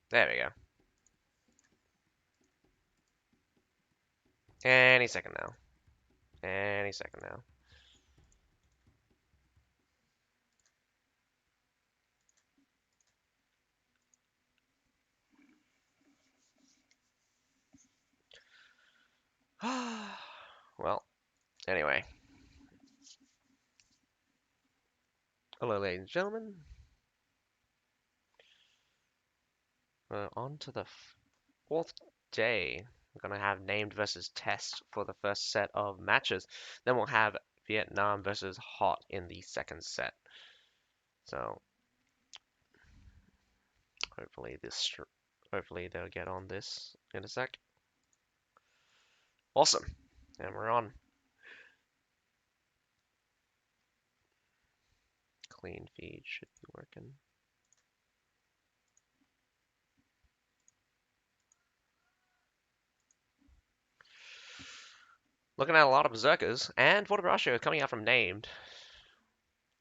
There we go. Any second now. Any second now. Well, anyway. Hello, ladies and gentlemen. We're on to the fourth day. We're going to have named versus test for the first set of matches. Then we'll have Vietnam versus hot in the second set. So hopefully they'll get on this in a sec. Awesome. And we're on. Clean feed should be working. Looking at a lot of berserkers, and for the ratio coming out from named.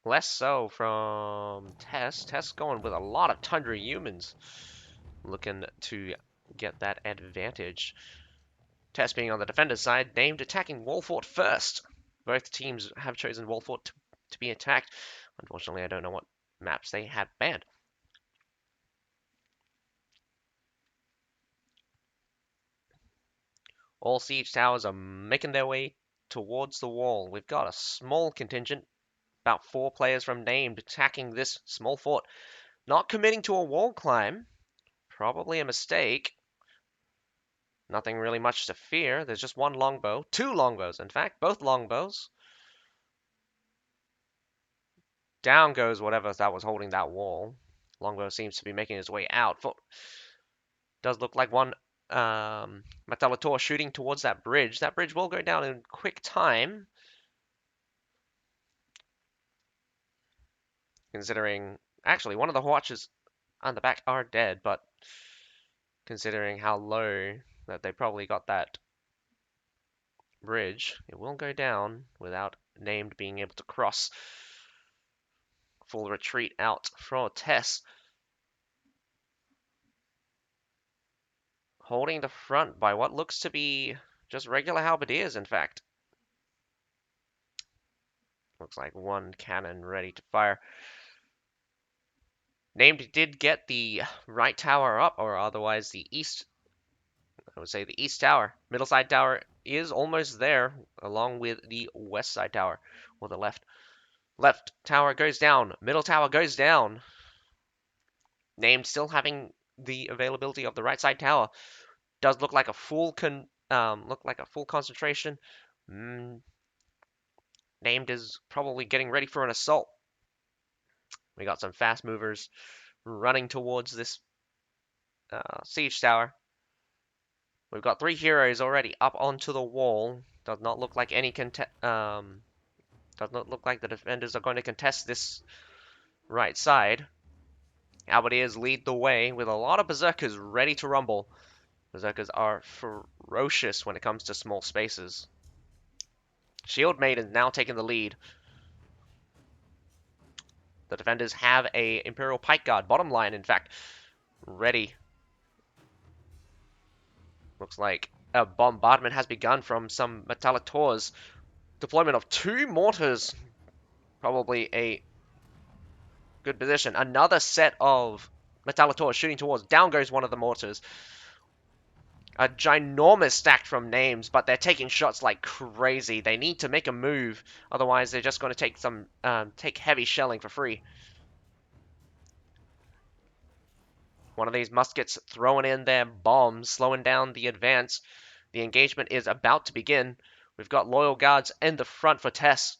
Less so from TESS. TESS going with a lot of Tundra humans. Looking to get that advantage. TESS being on the defender's side, named attacking Wall Fort first. Both teams have chosen Wall Fort to be attacked. Unfortunately, I don't know what maps they have banned. All siege towers are making their way towards the wall. We've got a small contingent, about 4 players from named, attacking this small fort. Not committing to a wall climb. Probably a mistake. Nothing really much to fear. There's just one longbow. 2 longbows, in fact. Both longbows. Down goes whatever that was holding that wall. Longbow seems to be making his way out. Does look like one Matalator shooting towards that bridge. That bridge will go down in quick time. Considering... Actually, one of the watches on the back are dead, but considering how low that they probably got that bridge, it will go down without named being able to cross. Full retreat out for TESS. Holding the front by what looks to be just regular halberdiers, in fact. Looks like one cannon ready to fire. Named did get the right tower up, or otherwise the east, I would say the east tower. Middle side tower is almost there, along with the west side tower, or the left. Left tower goes down, middle tower goes down. Named still having the availability of the right side tower. Does look like a full concentration. Named is probably getting ready for an assault. We got some fast movers running towards this siege tower. We've got 3 heroes already up onto the wall. Does not look like the defenders are going to contest this right side. Halberdiers lead the way with a lot of berserkers ready to rumble. Berserkers are ferocious when it comes to small spaces. Shield Maiden now taking the lead. The defenders have a Imperial Pike Guard, bottom line, in fact, ready. Looks like a bombardment has begun from some Metallators. Deployment of 2 mortars. Probably a good position. Another set of Metallators shooting towards. Down goes one of the mortars. A ginormous stack from names, but they're taking shots like crazy. They need to make a move, otherwise they're just going to take heavy shelling for free. One of these muskets throwing in their bombs, slowing down the advance. The engagement is about to begin. We've got loyal guards in the front for TESS.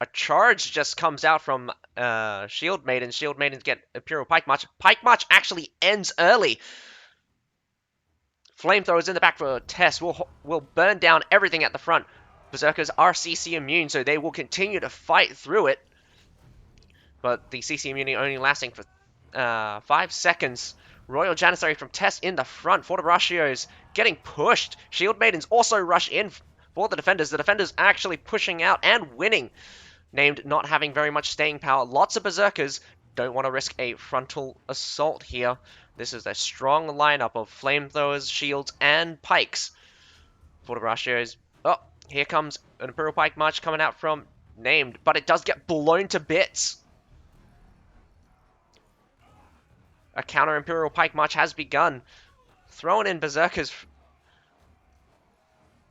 A charge just comes out from Shield Maidens. Shield Maidens get Imperial Pike March. Pike March actually ends early. Flamethrowers in the back for TESS will burn down everything at the front. Berserkers are CC immune, so they will continue to fight through it. But the CC immunity only lasting for 5 seconds. Royal Janissary from TESS in the front. Fortibraccios getting pushed. Shield Maidens also rush in for the defenders. The defenders actually pushing out and winning. Named not having very much staying power. Lots of berserkers don't want to risk a frontal assault here. This is a strong lineup of flamethrowers, shields, and pikes. For the Russians. Oh, here comes an Imperial Pike March coming out from Named, but it does get blown to bits. A counter Imperial Pike March has begun. Throwing in Berserkers,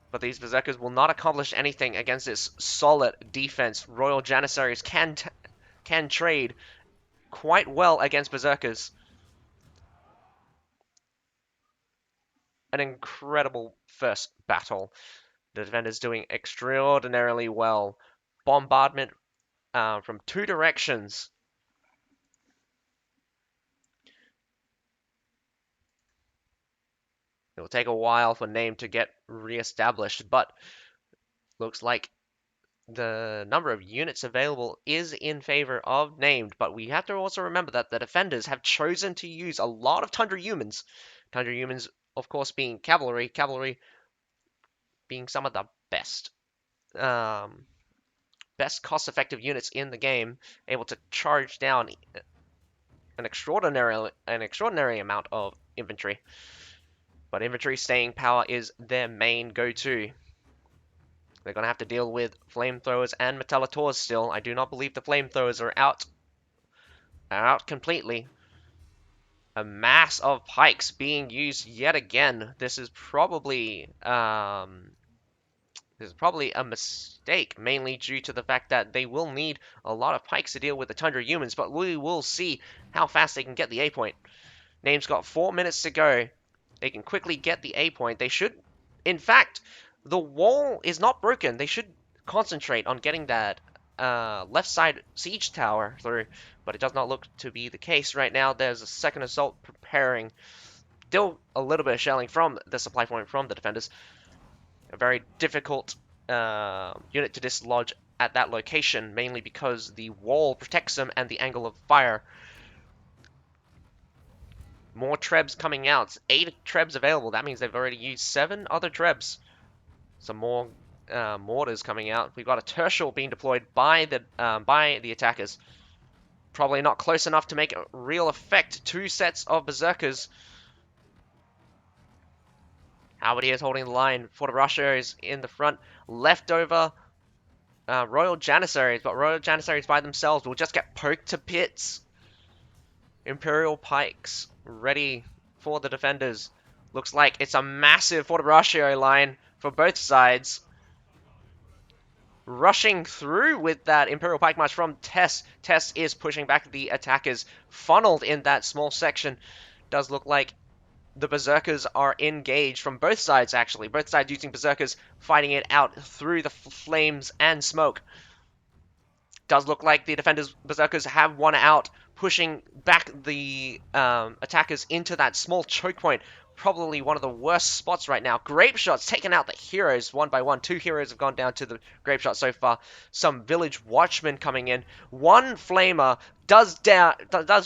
but these Berserkers will not accomplish anything against this solid defense. Royal Janissaries can trade quite well against Berserkers. An incredible first battle. The defenders doing extraordinarily well. Bombardment from two directions. It will take a while for Name to get re-established, but looks like the number of units available is in favor of Named. But we have to also remember that the defenders have chosen to use a lot of Tundra Humans. Tundra Humans, of course, being cavalry being some of the best cost-effective units in the game, able to charge down an extraordinary amount of infantry. But infantry staying power is their main go-to. They're going to have to deal with flamethrowers and metallators still. I do not believe the flamethrowers are out completely. A mass of pikes being used yet again. This is probably a mistake, mainly due to the fact that they will need a lot of pikes to deal with the Tundra Humans, but we will see how fast they can get the A point. Name's got 4 minutes to go. They can quickly get the A point. They should, in fact, the wall is not broken. They should concentrate on getting that left side siege tower through, but it does not look to be the case right now. There's a second assault preparing. Still a little bit of shelling from the supply point from the defenders. A very difficult unit to dislodge at that location, mainly because the wall protects them and the angle of fire. More Trebs coming out. 8 Trebs available. That means they've already used 7 other Trebs. Some more mortars coming out. We've got a Tertial being deployed by the attackers. Probably not close enough to make a real effect. 2 sets of Berserkers. Halberdiers holding the line. Fort of Russia is in the front. Leftover Royal Janissaries, but Royal Janissaries by themselves will just get poked to bits. Imperial Pikes ready for the defenders. Looks like it's a massive Fort of Russia line for both sides. Rushing through with that Imperial Pike March from TESS. TESS is pushing back the attackers. Funneled in that small section. Does look like the Berserkers are engaged from both sides, actually. Both sides using Berserkers, fighting it out through the flames and smoke. Does look like the defenders' Berserkers have won out, pushing back the attackers into that small choke point. Probably one of the worst spots right now. Grape shots taking out the heroes one by one. 2 heroes have gone down to the grape shot so far. Some village watchmen coming in. One flamer does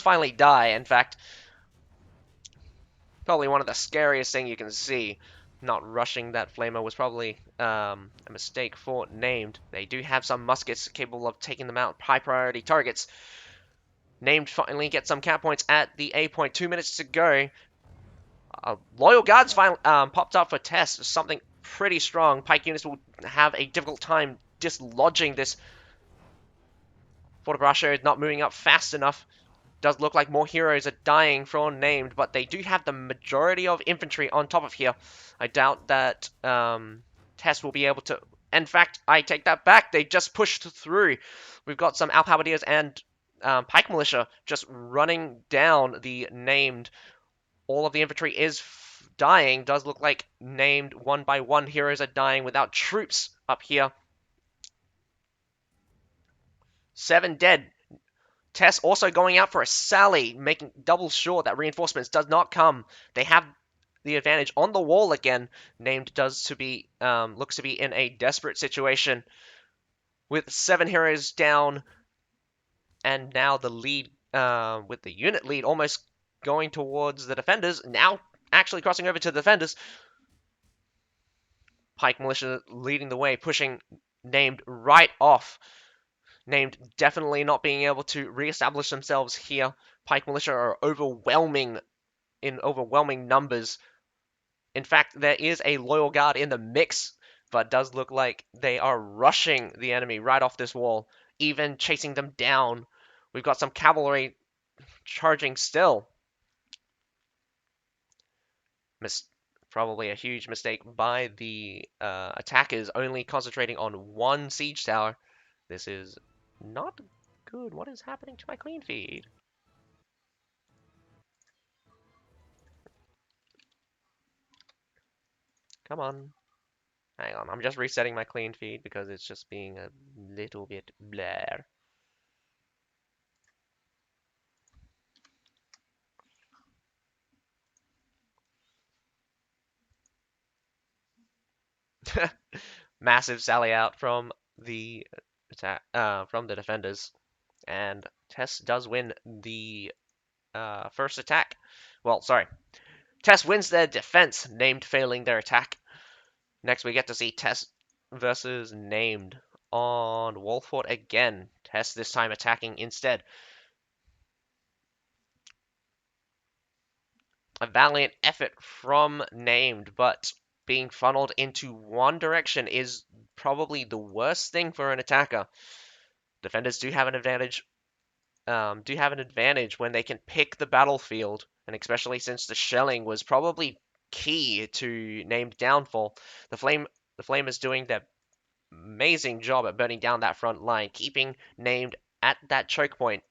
finally die, in fact. Probably one of the scariest thing you can see. Not rushing that flamer was probably a mistake for Named. They do have some muskets capable of taking them out. High priority targets. Named finally gets some cap points at the A point. 2 minutes to go. Loyal Guards finally popped up for TESS. Something pretty strong. Pike units will have a difficult time dislodging this. Fort of Russia is not moving up fast enough. Does look like more heroes are dying from Named, but they do have the majority of infantry on top of here. I doubt that TESS will be able to... In fact, I take that back. They just pushed through. We've got some Alp Halberdiers and Pike Militia just running down the Named. All of the infantry is dying. Does look like Named one by one heroes are dying without troops up here. 7 dead. TESS also going out for a sally, making double sure that reinforcements does not come. They have the advantage on the wall again. Named looks to be in a desperate situation with 7 heroes down, and now the lead with the unit lead almost going towards the defenders. Now actually crossing over to the defenders. Pike Militia leading the way, pushing Named right off. Named definitely not being able to re-establish themselves here. Pike Militia are overwhelming in overwhelming numbers. In fact, there is a Loyal Guard in the mix, but it does look like they are rushing the enemy right off this wall, even chasing them down. We've got some cavalry charging still. Probably a huge mistake by the attackers, only concentrating on one siege tower. This is not good. What is happening to my clean feed? Come on. Hang on, I'm just resetting my clean feed because it's just being a little bit blur. Massive sally out from the attack, from the defenders, and TESS does win the first attack. Well, sorry, TESS wins their defense, named failing their attack. Next, we get to see TESS versus named on Wall Fort again. TESS this time attacking instead. A valiant effort from named, but being funneled into one direction is probably the worst thing for an attacker. Defenders do have an advantage when they can pick the battlefield, and especially since the shelling was probably key to named downfall. The flame is doing their amazing job at burning down that front line, keeping named at that choke point.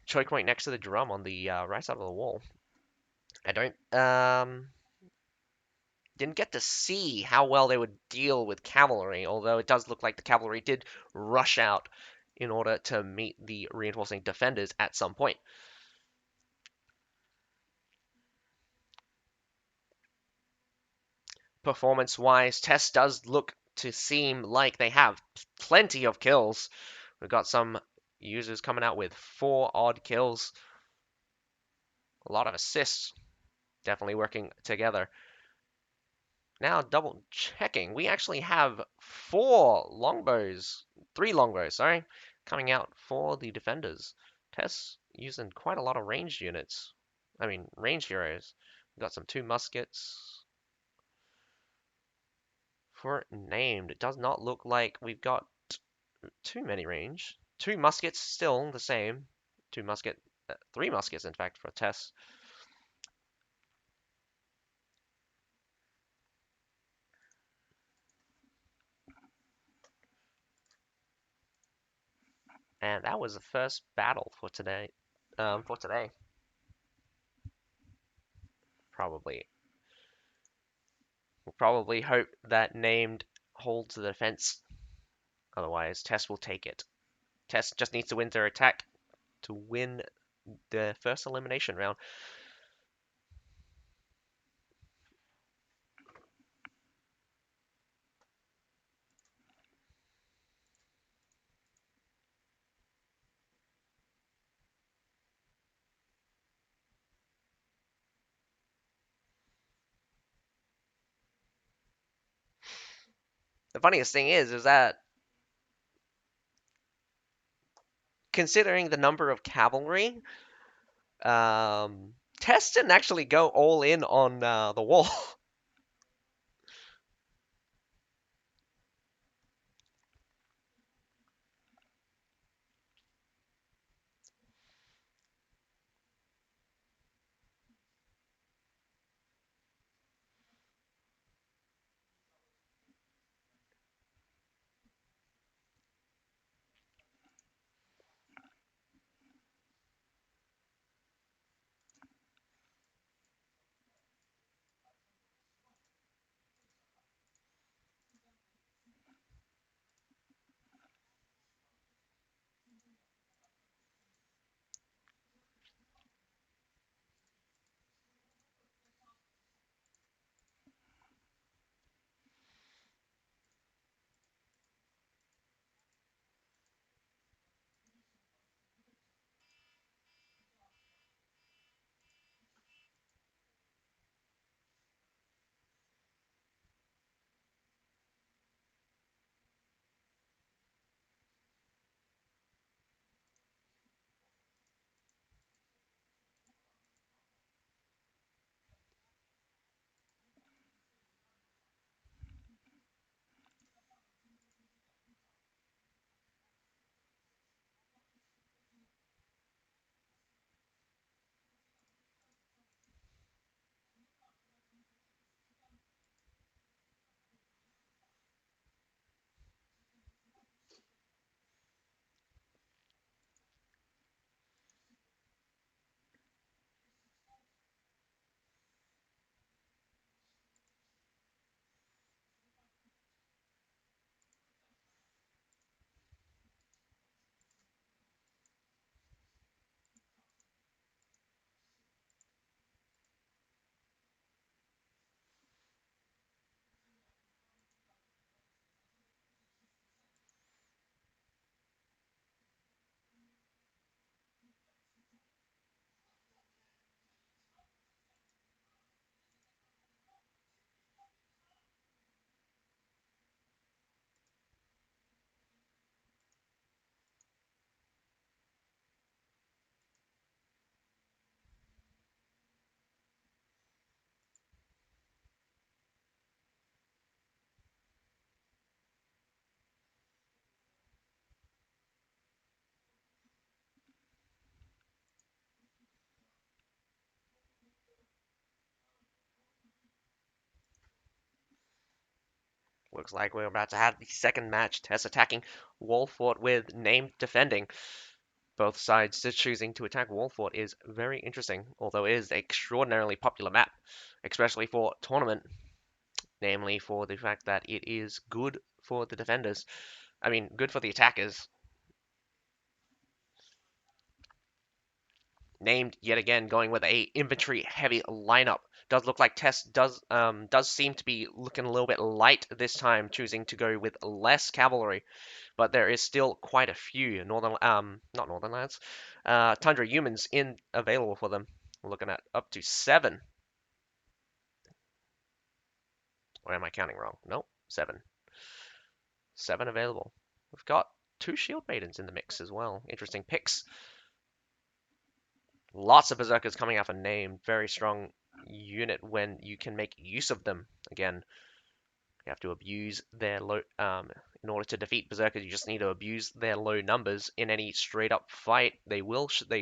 Choke point next to the drum on the right side of the wall. I don't didn't get to see how well they would deal with cavalry, although it does look like the cavalry did rush out in order to meet the reinforcing defenders at some point. Performance-wise, TESS does look to seem like they have plenty of kills. We've got some users coming out with 4 odd kills. A lot of assists. Definitely working together. Now double checking. We actually have 3 longbows, sorry, coming out for the defenders. TESS using quite a lot of ranged units. I mean, ranged heroes. We've got some 2 muskets. For named, it does not look like we've got too many range. 2 muskets still the same. 3 muskets in fact for TESS. And that was the first battle for today. Probably. We'll probably hope that named holds the defense. Otherwise, TESS will take it. TESS just needs to win their attack to win the first elimination round. The funniest thing is that considering the number of cavalry, TESS didn't actually go all in on the wall. Looks like we're about to have the second match. TESS attacking, Wallfort with Named defending. Both sides just choosing to attack Wallfort is very interesting, although it is an extraordinarily popular map, especially for tournament, namely for the fact that it is good for the defenders. I mean, good for the attackers. Named yet again going with a infantry heavy lineup. Does look like TESS does seem to be looking a little bit light this time, choosing to go with less cavalry, but there is still quite a few northern not northern lands, tundra humans in available for them. We're looking at up to 7. Or am I counting wrong? Nope, 7. 7 available. We've got 2 shield maidens in the mix as well. Interesting picks. Lots of berserkers coming out for name. Very strong unit when you can make use of them. Again, you have to abuse their low. In order to defeat berserkers, you just need to abuse their low numbers. In any straight up fight, they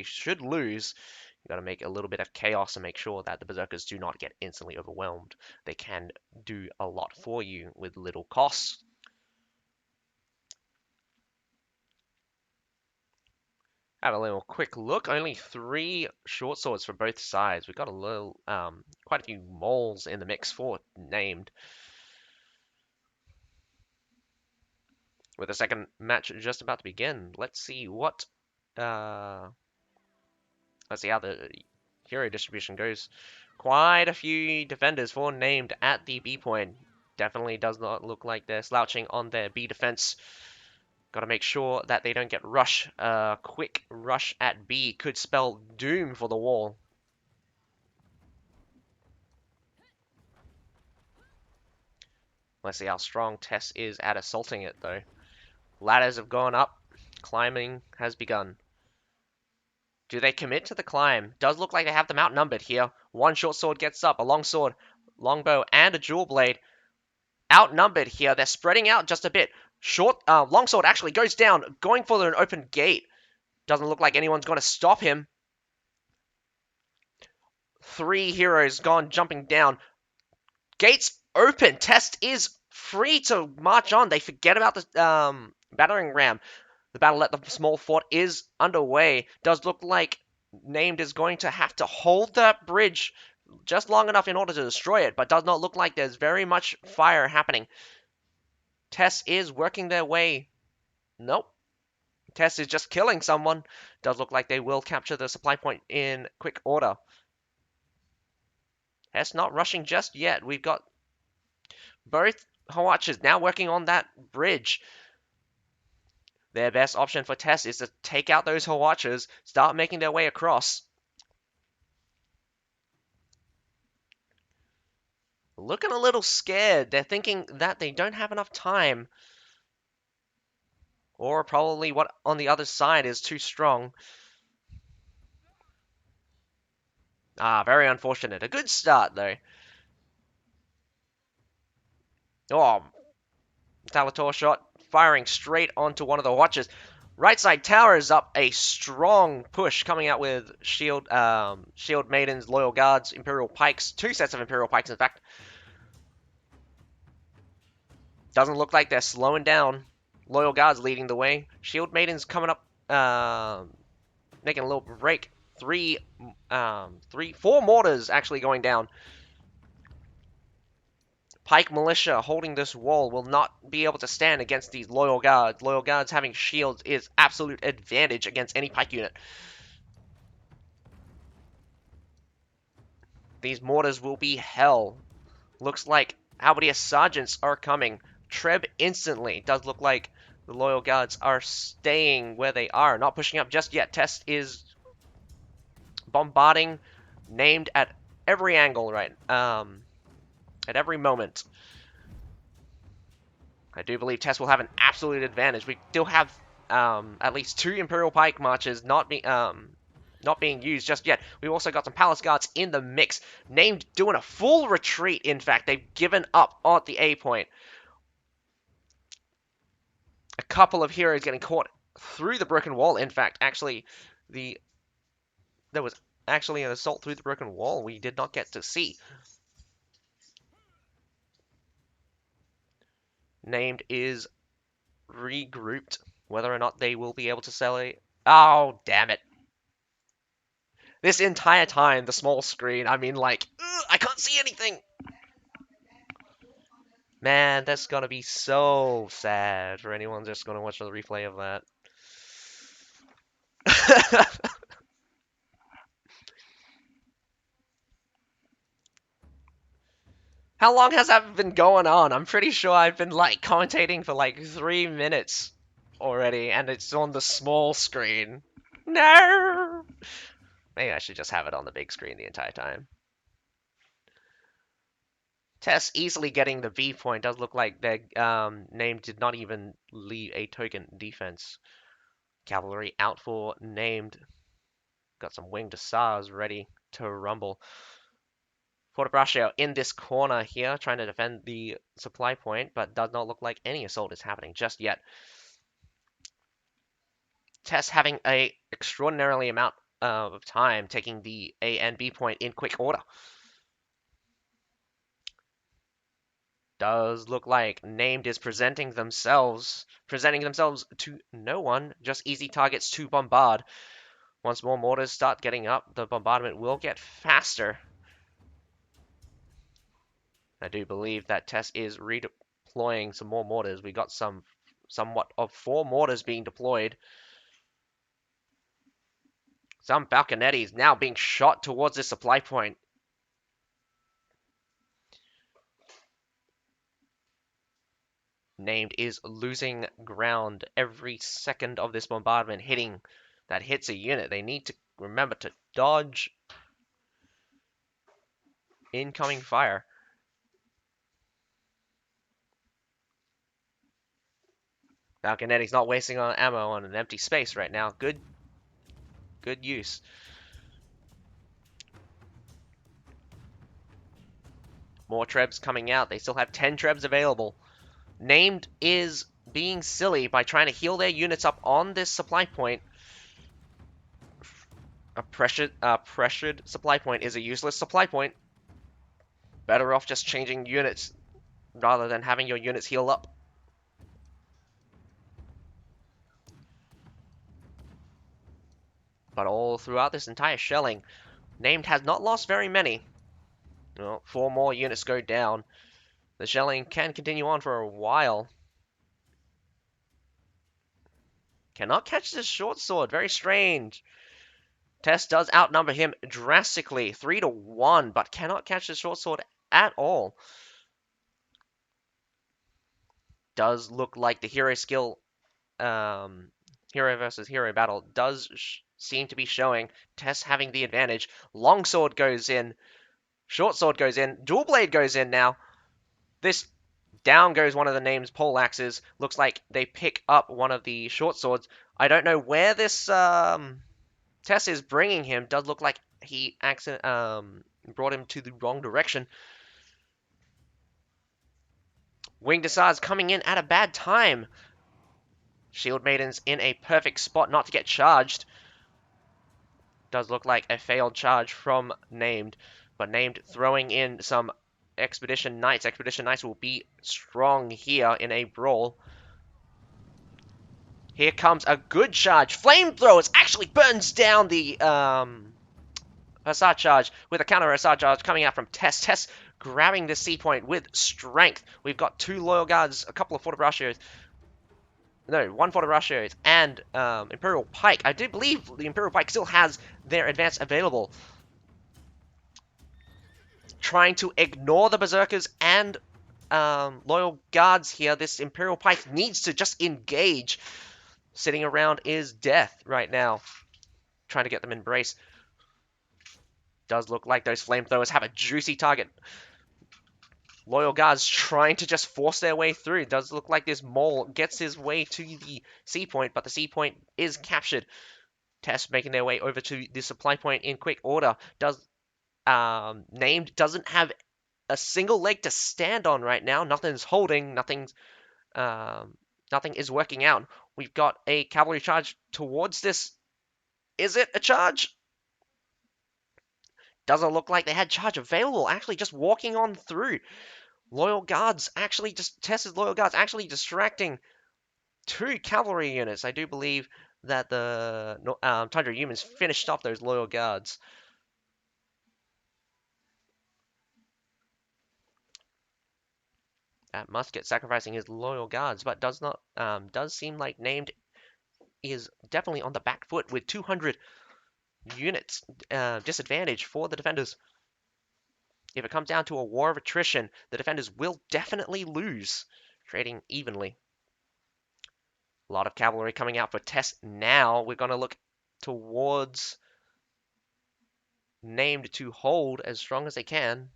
should lose. You got to make a little bit of chaos and make sure that the berserkers do not get instantly overwhelmed. They can do a lot for you with little costs. Have a little quick look. Only 3 short swords for both sides. We've got a little, quite a few moles in the mix for named. With the second match just about to begin, let's see what, let's see how the hero distribution goes. Quite a few defenders for named at the B point. Definitely does not look like they're slouching on their B defense. Got to make sure that they don't get rush. Quick rush at B could spell doom for the wall. Let's see how strong TESS is at assaulting it, though. Ladders have gone up. Climbing has begun. Do they commit to the climb? Does look like they have them outnumbered here. One short sword gets up, a long sword, longbow, and a jewel blade. Outnumbered here. They're spreading out just a bit. Long sword actually goes down, going for an open gate. Doesn't look like anyone's going to stop him. 3 heroes gone jumping down. Gates open. TESS is free to march on. They forget about the battering ram. The battle at the small fort is underway. Does look like Named is going to have to hold that bridge just long enough in order to destroy it, but does not look like there's very much fire happening. TESS is working their way. Nope. TESS is just killing someone. Does look like they will capture the supply point in quick order. TESS not rushing just yet. We've got both Hawatches now working on that bridge. Their best option for TESS is to take out those Hawatches, start making their way across. Looking a little scared. They're thinking that they don't have enough time. Or probably what on the other side is too strong. Very unfortunate. A good start, though. Oh, Talator shot firing straight onto one of the watches. Right side tower is up. A strong push coming out with shield maidens, loyal guards, imperial pikes. 2 sets of imperial pikes, in fact. Doesn't look like they're slowing down. Loyal guards leading the way. Shield maidens coming up, making a little break. 4 mortars actually going down. Pike militia holding this wall will not be able to stand against these loyal guards. Loyal guards having shields is absolute advantage against any pike unit. These mortars will be hell. Looks like Halberdier sergeants are coming. Treb instantly. Does look like the loyal guards are staying where they are, not pushing up just yet. TESS is bombarding named at every angle, right? At every moment. I do believe TESS will have an absolute advantage. We still have at least 2 Imperial Pike marches not being used just yet. We've also got some Palace Guards in the mix. Named doing a full retreat, in fact. They've given up at the A point. A couple of heroes getting caught through the broken wall. In fact, actually, there was actually an assault through the broken wall we did not get to see. Named is regrouped. Whether or not they will be able to sell it. Oh, damn it. This entire time, the small screen, I mean, like, ugh, I can't see anything. Man, that's gonna be so sad for anyone just gonna watch the replay of that. How long has that been going on? I'm pretty sure I've been like commentating for like 3 minutes already, and it's on the small screen. No! Maybe I should just have it on the big screen the entire time. TESS easily getting the V point. Does look like their name did not even leave a token defense. Cavalry out for named. Got some winged SARs ready to rumble. Fortebraccio in this corner here, trying to defend the supply point, but does not look like any assault is happening just yet. TESS having a extraordinarily amount of time taking the A and B point in quick order. Does look like named is presenting themselves to no one, just easy targets to bombard. Once more mortars start getting up, the bombardment will get faster. I do believe that TESS is redeploying some more mortars. We got somewhat of 4 mortars being deployed. Some Falconettis now being shot towards this supply point. Named is losing ground every second of this bombardment that hits a unit. They need to remember to dodge incoming fire. Falconetti's not wasting on ammo on an empty space right now. Good use. More trebs coming out. They still have 10 trebs available. Named is being silly by trying to heal their units up on this supply point. A pressured supply point is a useless supply point. Better off just changing units rather than having your units heal up. But all throughout this entire shelling, Named has not lost very many. Well, 4 more units go down. The shelling can continue on for a while. Cannot catch this short sword. Very strange. TESS does outnumber him drastically, 3-1, but cannot catch the short sword at all. Does look like the hero skill, hero versus hero battle does seem to be showing TESS having the advantage. Longsword goes in, short sword goes in, dual blade goes in now. This down goes one of the name's pole axes. Looks like they pick up one of the short swords. I don't know where this TESS is bringing him. Does look like he brought him to the wrong direction. Winged Hussars coming in at a bad time. Shield Maiden's in a perfect spot not to get charged. Does look like a failed charge from Named, but Named throwing in some Expedition Knights. Expedition Knights will be strong here in a brawl. Here comes a good charge. Flamethrowers actually burns down the Hussar charge with a counter Hussar charge coming out from TESS. TESS grabbing the C point with strength. We've got 2 Loyal Guards, a couple of Fortebraccios. No, 1 Fortebraccios and Imperial Pike. I do believe the Imperial Pike still has their advance available. Trying to ignore the Berserkers and Loyal Guards here. This Imperial Pike needs to just engage. Sitting around is death right now. Trying to get them in brace. Does look like those flamethrowers have a juicy target. Loyal Guards trying to just force their way through. It does look like this mole gets his way to the C point, but the C point is captured. TESS making their way over to the supply point in quick order. Named doesn't have a single leg to stand on right now. Nothing's holding. Nothing is working out. We've got a cavalry charge towards this. Is it a charge? Doesn't look like they had charge available. Actually, just walking on through. Loyal guards actually just TESS's loyal guards actually distracting two cavalry units. I do believe that the Tundra humans finished off those loyal guards. That musket sacrificing his loyal guards, but does seem like named is definitely on the back foot with 200 units disadvantage for the defenders. If it comes down to a war of attrition, the defenders will definitely lose, trading evenly. A lot of cavalry coming out for TESS now. We're going to look towards named to hold as strong as they can.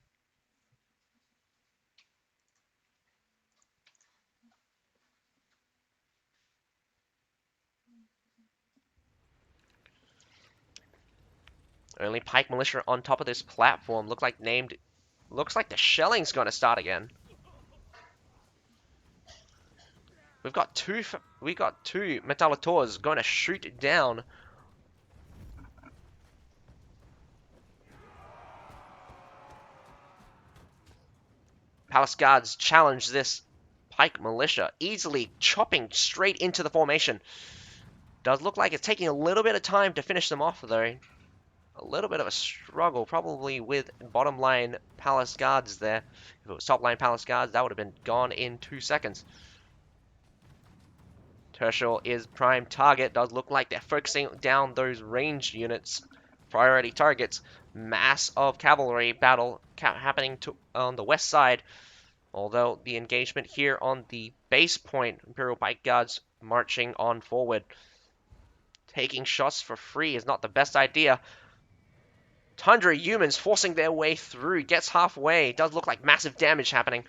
Only Pike Militia on top of this platform. Looks like the shelling's going to start again. We've got two Metallators going to shoot down. Palace Guards challenge this Pike Militia, easily chopping straight into the formation. Does look like it's taking a little bit of time to finish them off, though. A little bit of a struggle, probably with bottom line Palace Guards there. If it was top line Palace Guards, that would have been gone in 2 seconds. Tertial is prime target. Does look like they're focusing down those ranged units. Priority targets. Mass of cavalry battle happening on the west side. Although the engagement here on the base point, Imperial Pike Guards marching on forward. Taking shots for free is not the best idea. Tundra humans forcing their way through. Gets halfway. Does look like massive damage happening.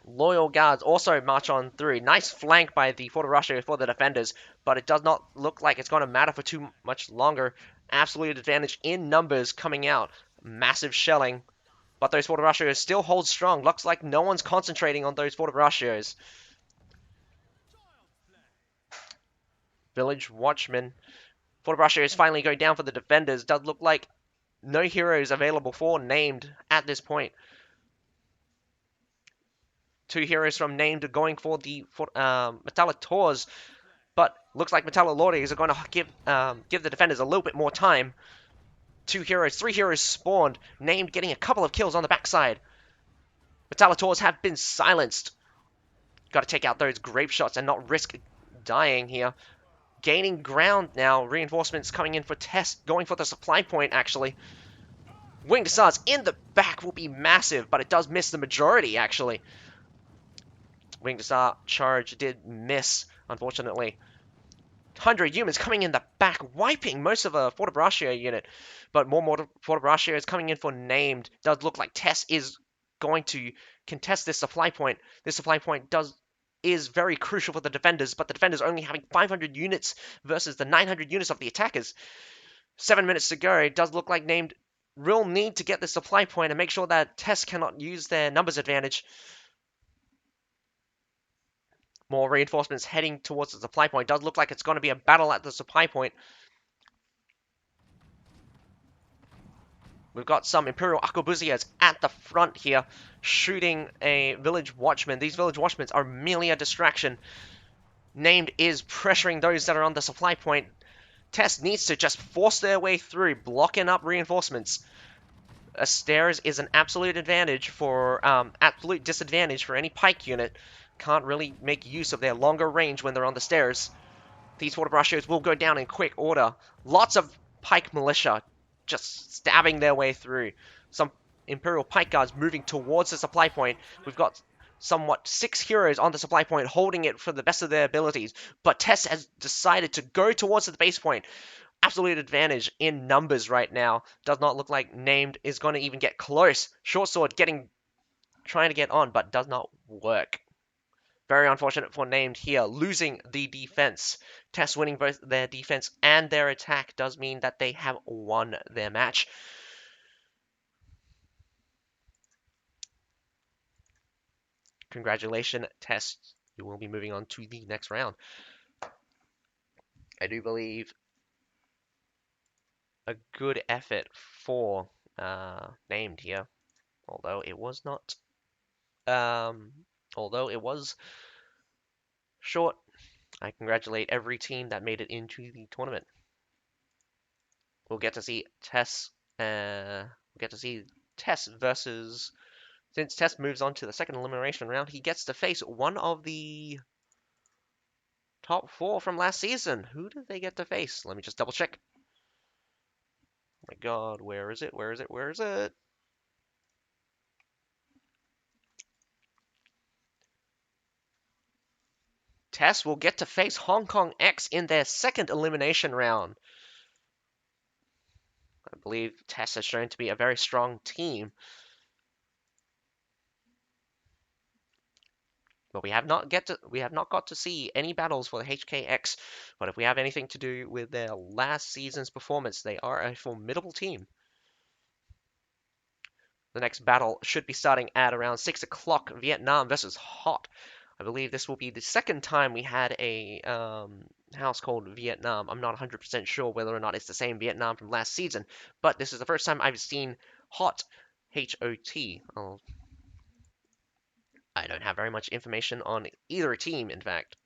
Loyal guards also march on through. Nice flank by the Fort of Russia for the defenders, but it does not look like it's going to matter for too much longer. Absolute advantage in numbers coming out. Massive shelling. But those Fort of Russia still hold strong. Looks like no one's concentrating on those Fort of Russia. Village Watchman. Fort of Russia is finally going down for the defenders. Does look like no heroes available for named at this point. Two heroes from named going for the Metallators, but looks like Metallolords are going to give the defenders a little bit more time. Three heroes spawned. Named getting a couple of kills on the backside. Metallators have been silenced. Got to take out those grape shots and not risk dying here. Gaining ground now. Reinforcements coming in for TESS. Going for the supply point, actually. Winged Hussars in the back will be massive, but it does miss the majority, actually. Winged Hussar charge did miss, unfortunately. 100 humans coming in the back, wiping most of a Fort of Russia unit. But more Fort of Russia is coming in for named. Does look like TESS is going to contest this supply point. This supply point is very crucial for the defenders, but the defenders only having 500 units versus the 900 units of the attackers. 7 minutes to go. It does look like named will need to get the supply point and make sure that TESS cannot use their numbers advantage. More reinforcements heading towards the supply point. Does look like it's going to be a battle at the supply point. We've got some Imperial Arquebusiers at the front here, shooting a village watchman. These village watchmen are merely a distraction. Named is pressuring those that are on the supply point. TESS needs to just force their way through, blocking up reinforcements. Stairs is an absolute absolute disadvantage for any pike unit. Can't really make use of their longer range when they're on the stairs. These Fort of Russias will go down in quick order. Lots of pike militia just stabbing their way through. Some Imperial Pike Guards moving towards the supply point. We've got somewhat 6 heroes on the supply point holding it for the best of their abilities. But TESS has decided to go towards the base point. Absolute advantage in numbers right now. Does not look like named is going to even get close. Short sword trying to get on, but does not work. Very unfortunate for named here, losing the defense. TESS winning both their defense and their attack does mean that they have won their match. Congratulations, TESS. You will be moving on to the next round. I do believe a good effort for named here. although it was not. Um, although it was short, I congratulate every team that made it into the tournament. We'll get to see TESS. We'll get to see TESS versus. Since TESS moves on to the second elimination round, he gets to face one of the top four from last season. Who did they get to face? Let me just double check. Oh my god, where is it? Where is it? Where is it? TESS will get to face Hong Kong X in their second elimination round. I believe TESS has shown to be a very strong team. But we have not got to see any battles for the HKX. But if we have anything to do with their last season's performance, they are a formidable team. The next battle should be starting at around 6 o'clock. Vietnam versus Hot. I believe this will be the second time we had a house called Vietnam. I'm not 100% sure whether or not it's the same Vietnam from last season, but this is the first time I've seen Hot, H-O-T. Oh, I don't have very much information on either team, in fact.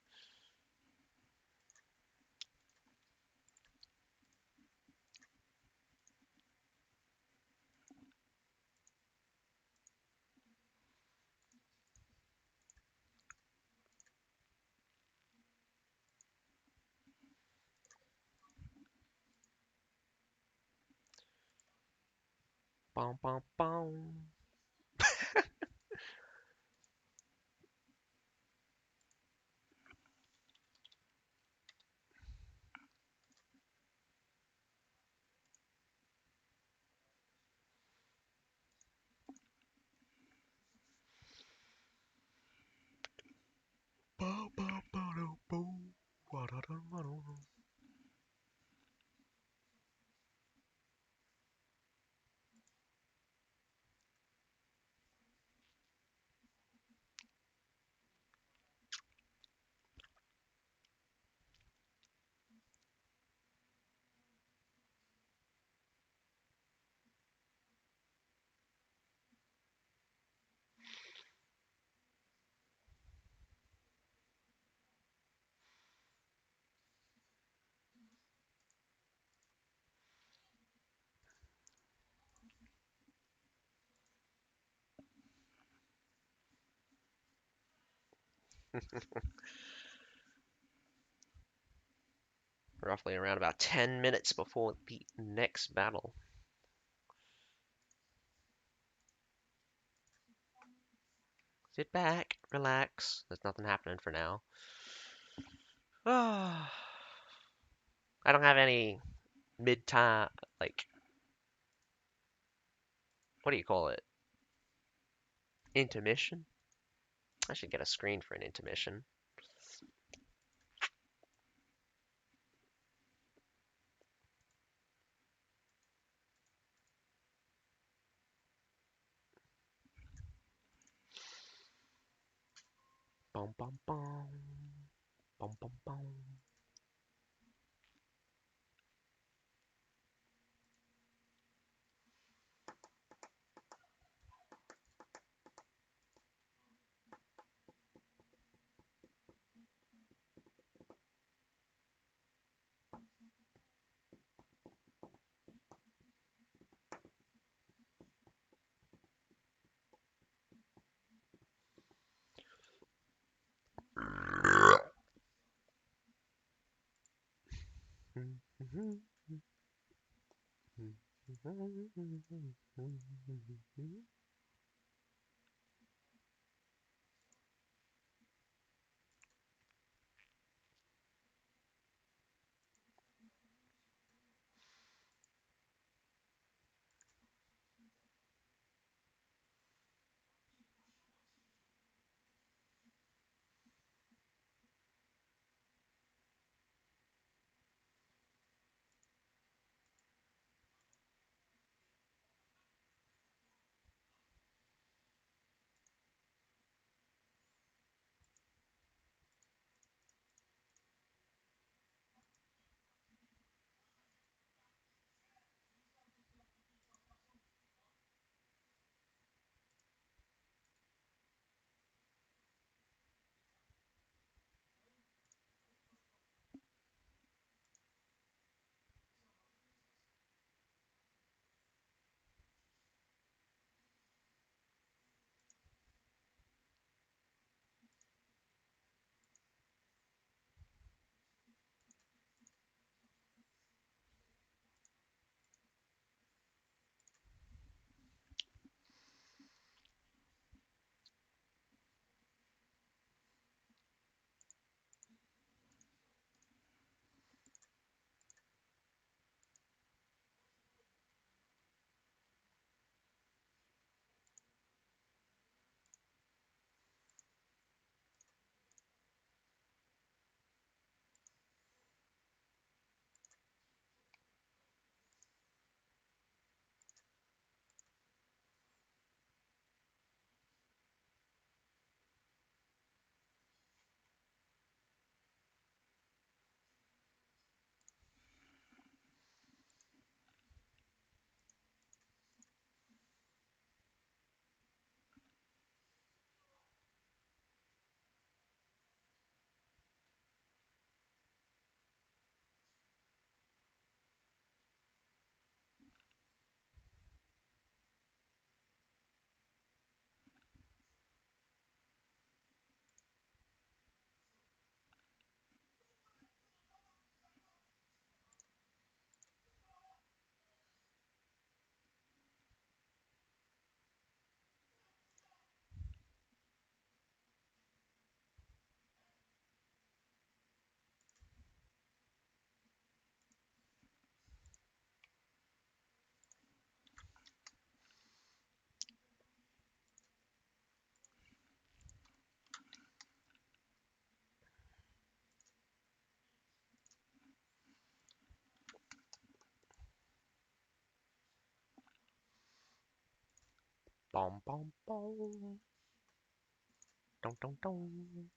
Bum, bum, bum. Roughly around about 10 minutes before the next battle. Sit back, relax. There's nothing happening for now. I don't have any mid-time, like, what do you call it? Intermission? I should get a screen for an intermission. Bum bum bum. Bum bum bum. Bom bom bom. Dum dum dum.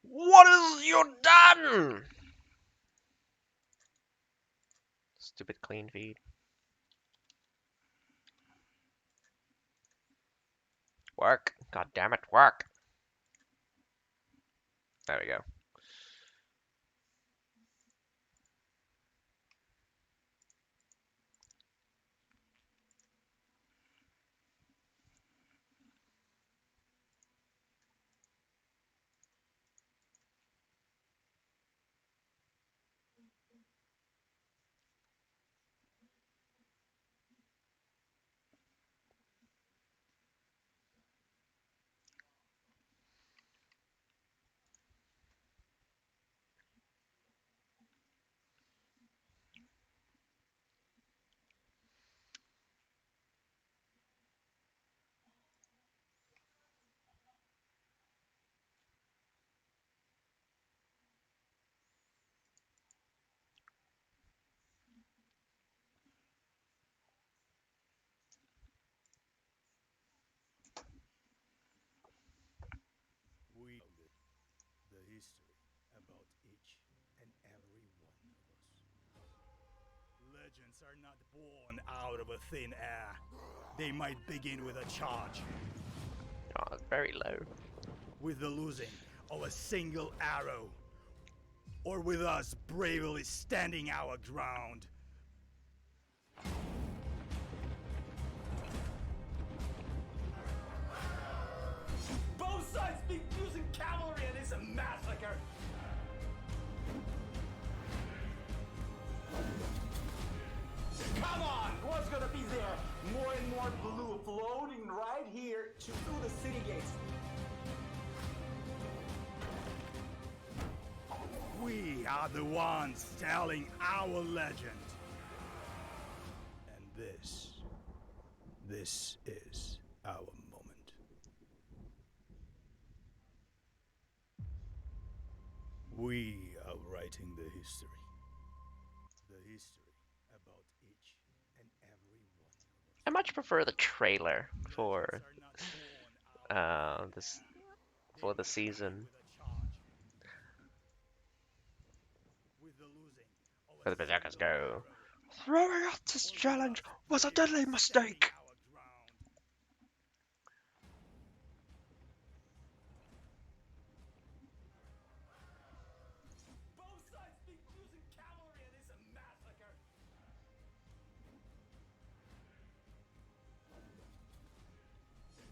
What is you done? Stupid clean feed. Work. God damn it, work. There we go. The history about each and every one of us. Legends are not born out of a thin air. They might begin with a charge, Oh, it's very low. with the losing of a single arrow, or with us bravely standing our ground. Both sides be using cavalry and it's a massacre. Come on, what's gonna be there? More and more blue floating right here through the city gates. We are the ones telling our legend. And this is our moment. We are writing the history. The history about each and every one of I us. much prefer the trailer Legends for are not born out of thin this air. They for the might begin season. with a charge, with the losing of a Where the berserkers single go. arrow, Throwing out this or with challenge us was a bravely deadly standing mistake. our ground. Both sides think using cavalry and it's a massacre.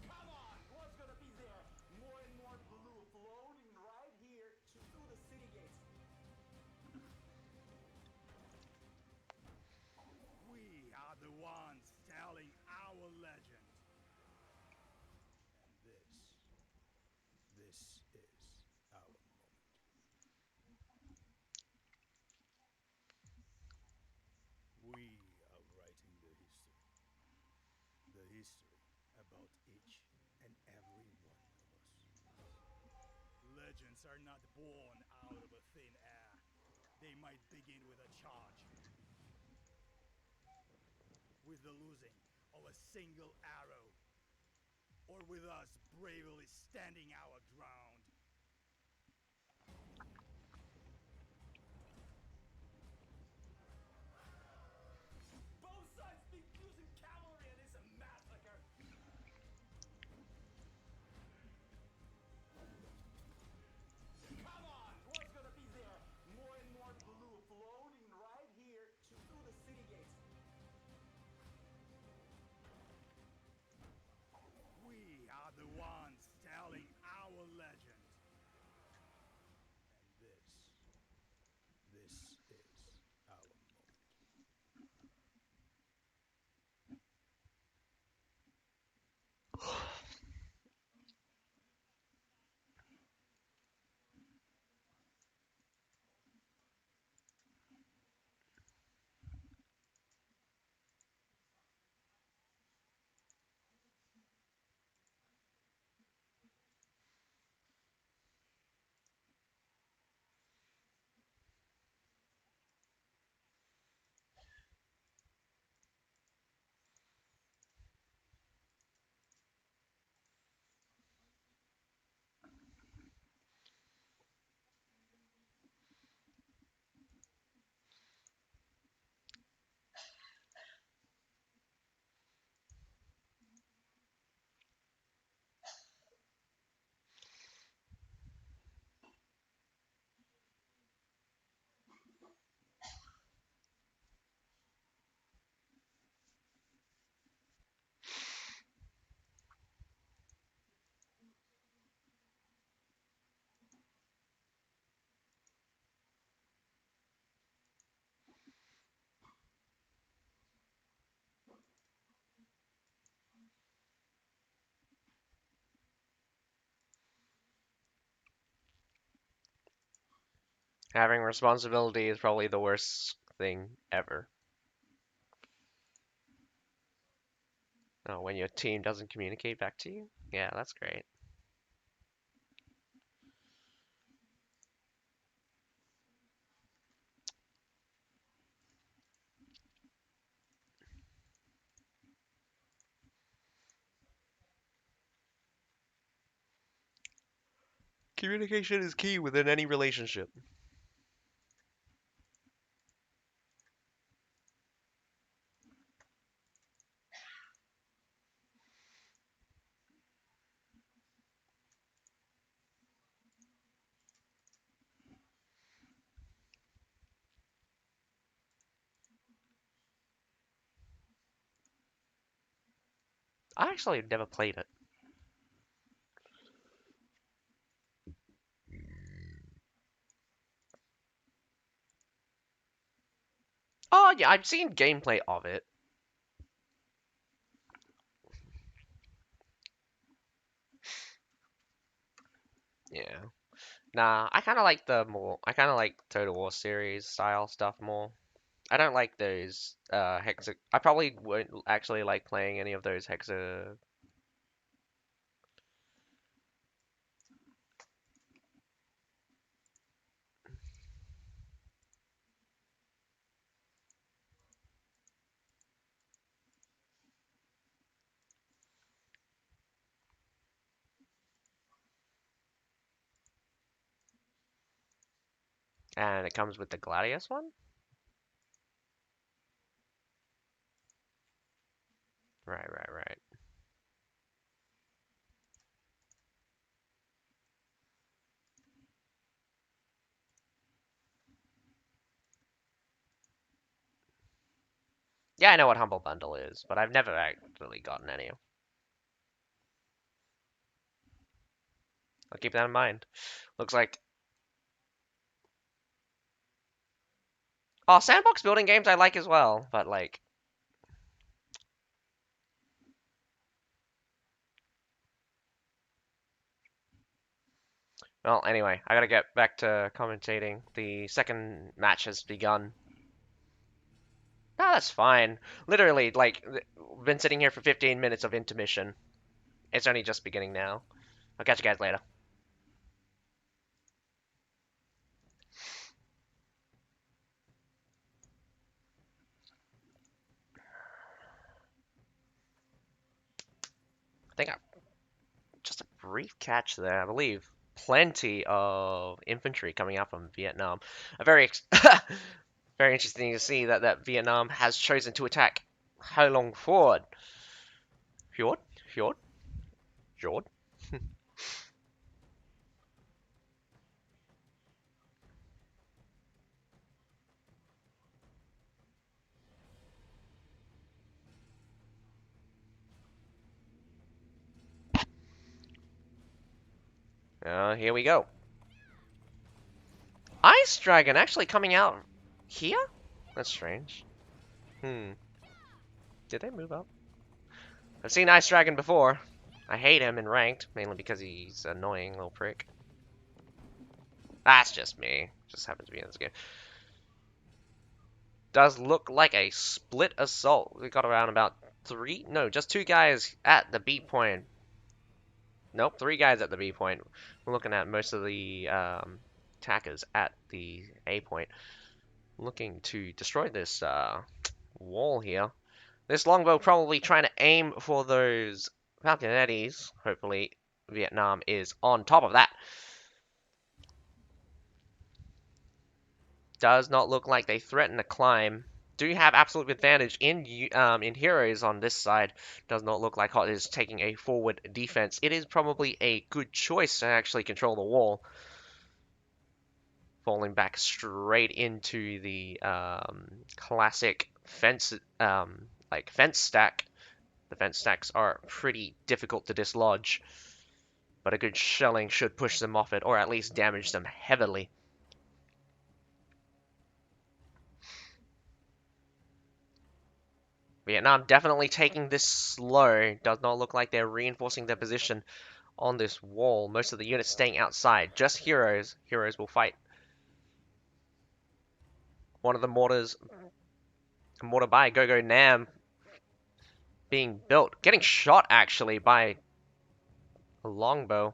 Come on, what's gonna be there? More and more blue floating right here through the city gates. We are the ones telling our legend. And this is our moment. We are writing the history. The history about each and every one of us. Legends are not born out of a thin air. They might begin with a charge, with the losing of a single arrow, or with us bravely standing our ground. Both sides think using cavalry and it's a massacre. Come on, what's gonna be there? More and more blue floating right here through the city gates. We are the ones telling our legend. And this is our moment. Having responsibility is probably the worst thing ever. Oh, when your team doesn't communicate back to you? Yeah, that's great. Communication is key within any relationship. I actually have never played it. Oh, yeah, I've seen gameplay of it. Yeah. Nah, I kind of like Total War series style stuff more. I don't like those hexa. I probably won't actually like playing any of those hexa. And it comes with the Gladius one. Right, right, right. Yeah, I know what Humble Bundle is, but I've never actually gotten any. I'll keep that in mind. Looks like oh, sandbox building games I like as well, but like well, anyway, I gotta get back to commentating. The second match has begun. No, that's fine. Literally, like, been sitting here for 15 minutes of intermission. It's only just beginning now. I'll catch you guys later. I think I just a brief catch there, I believe. Plenty of infantry coming out from Vietnam. A very, very interesting to see that Vietnam has chosen to attack How Long Ford. Fjord? Fjord? Fjord? Here we go. Ice Dragon actually coming out here? That's strange. Hmm. Did they move up? I've seen Ice Dragon before. I hate him in ranked, mainly because he's an annoying little prick. That's just me. Just happens to be in this game. Does look like a split assault. We got around about three, no, just two guys at the B point. Nope, three guys at the B point. We're looking at most of the attackers at the A point, looking to destroy this wall here. This longbow probably trying to aim for those falconettis. Hopefully, Vietnam is on top of that. Does not look like they threaten to climb. Do have absolute advantage in heroes on this side. Does not look like Hot is taking a forward defense. It is probably a good choice to actually control the wall. Falling back straight into the classic fence, like fence stack. The fence stacks are pretty difficult to dislodge, but a good shelling should push them off it, or at least damage them heavily. Vietnam definitely taking this slow. Does not look like they're reinforcing their position on this wall. Most of the units staying outside. Just heroes. Heroes will fight. One of the mortar by Go Nam being built. Getting shot actually by a longbow.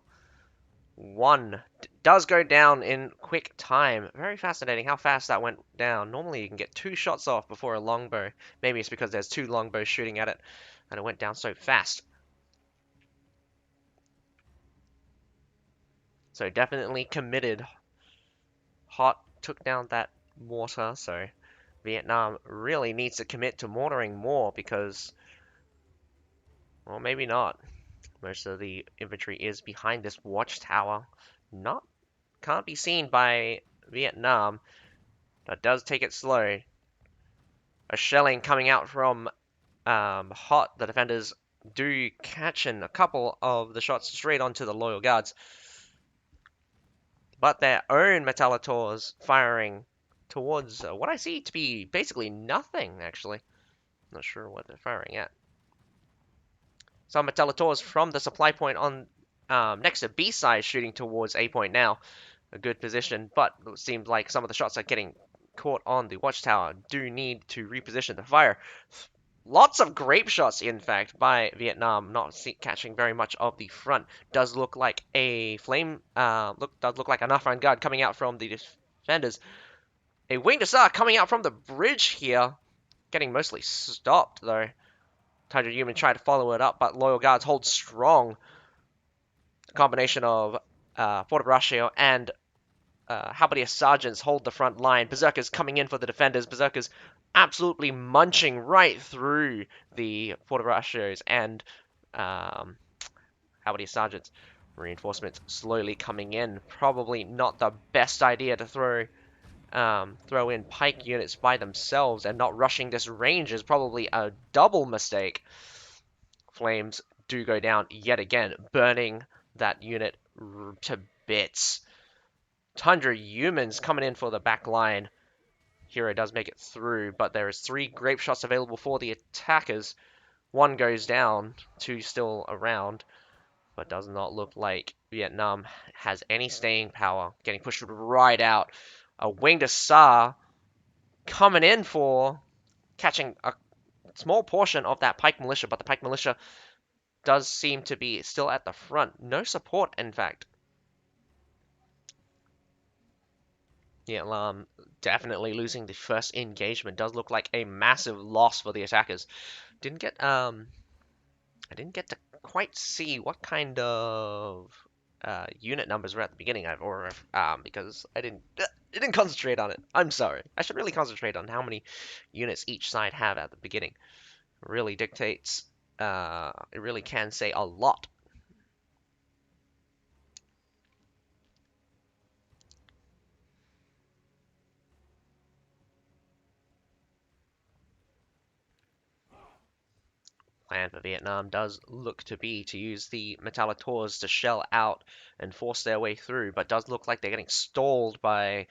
One does go down in quick time. Very fascinating how fast that went down. Normally you can get two shots off before a longbow. Maybe it's because there's two longbows shooting at it and it went down so fast. So definitely committed. Hot took down that mortar, so Vietnam really needs to commit to mortaring more because, well, maybe not. Most of the infantry is behind this watchtower. Not can't be seen by Vietnam. That does take it slow. A shelling coming out from Hot. The defenders do catch in a couple of the shots straight onto the loyal guards. But their own Metallators firing towards what I see to be basically nothing, actually. Not sure what they're firing at. Some Metallators from the supply point on next to B side shooting towards A point now. A good position, but it seems like some of the shots are getting caught on the watchtower. Do need to reposition the fire. Lots of grape shots, in fact, by Vietnam, not catching very much of the front. Does look like a flame, does look like an off-round guard coming out from the defenders. A winged assassin coming out from the bridge here, getting mostly stopped though. Tiger Human tried to follow it up, but loyal guards hold strong. A combination of Fort Braccio and Halberdier sergeants hold the front line. Berserkers coming in for the defenders. Berserkers absolutely munching right through the Forteracios and um, Halberdier sergeants. Reinforcements slowly coming in. Probably not the best idea to throw in pike units by themselves, and not rushing this range is probably a double mistake. Flames do go down yet again, burning that unit to bits. Tundra humans coming in for the back line. Hero does make it through, but there is 3 grape shots available for the attackers. 1 goes down, 2 still around, but does not look like Vietnam has any staying power. Getting pushed right out. A winged Assar coming in for catching a small portion of that pike militia, but the pike militia does seem to be still at the front. No support, in fact. Yeah, definitely losing the first engagement. Does look like a massive loss for the attackers. Didn't get I didn't get to quite see what kind of unit numbers were at the beginning, or because I didn't concentrate on it. I'm sorry. I should really concentrate on how many units each side have at the beginning. It really dictates. It really can say a lot. Plan for Vietnam does look to be to use the metallic tors to shell out and force their way through, but does look like they're getting stalled by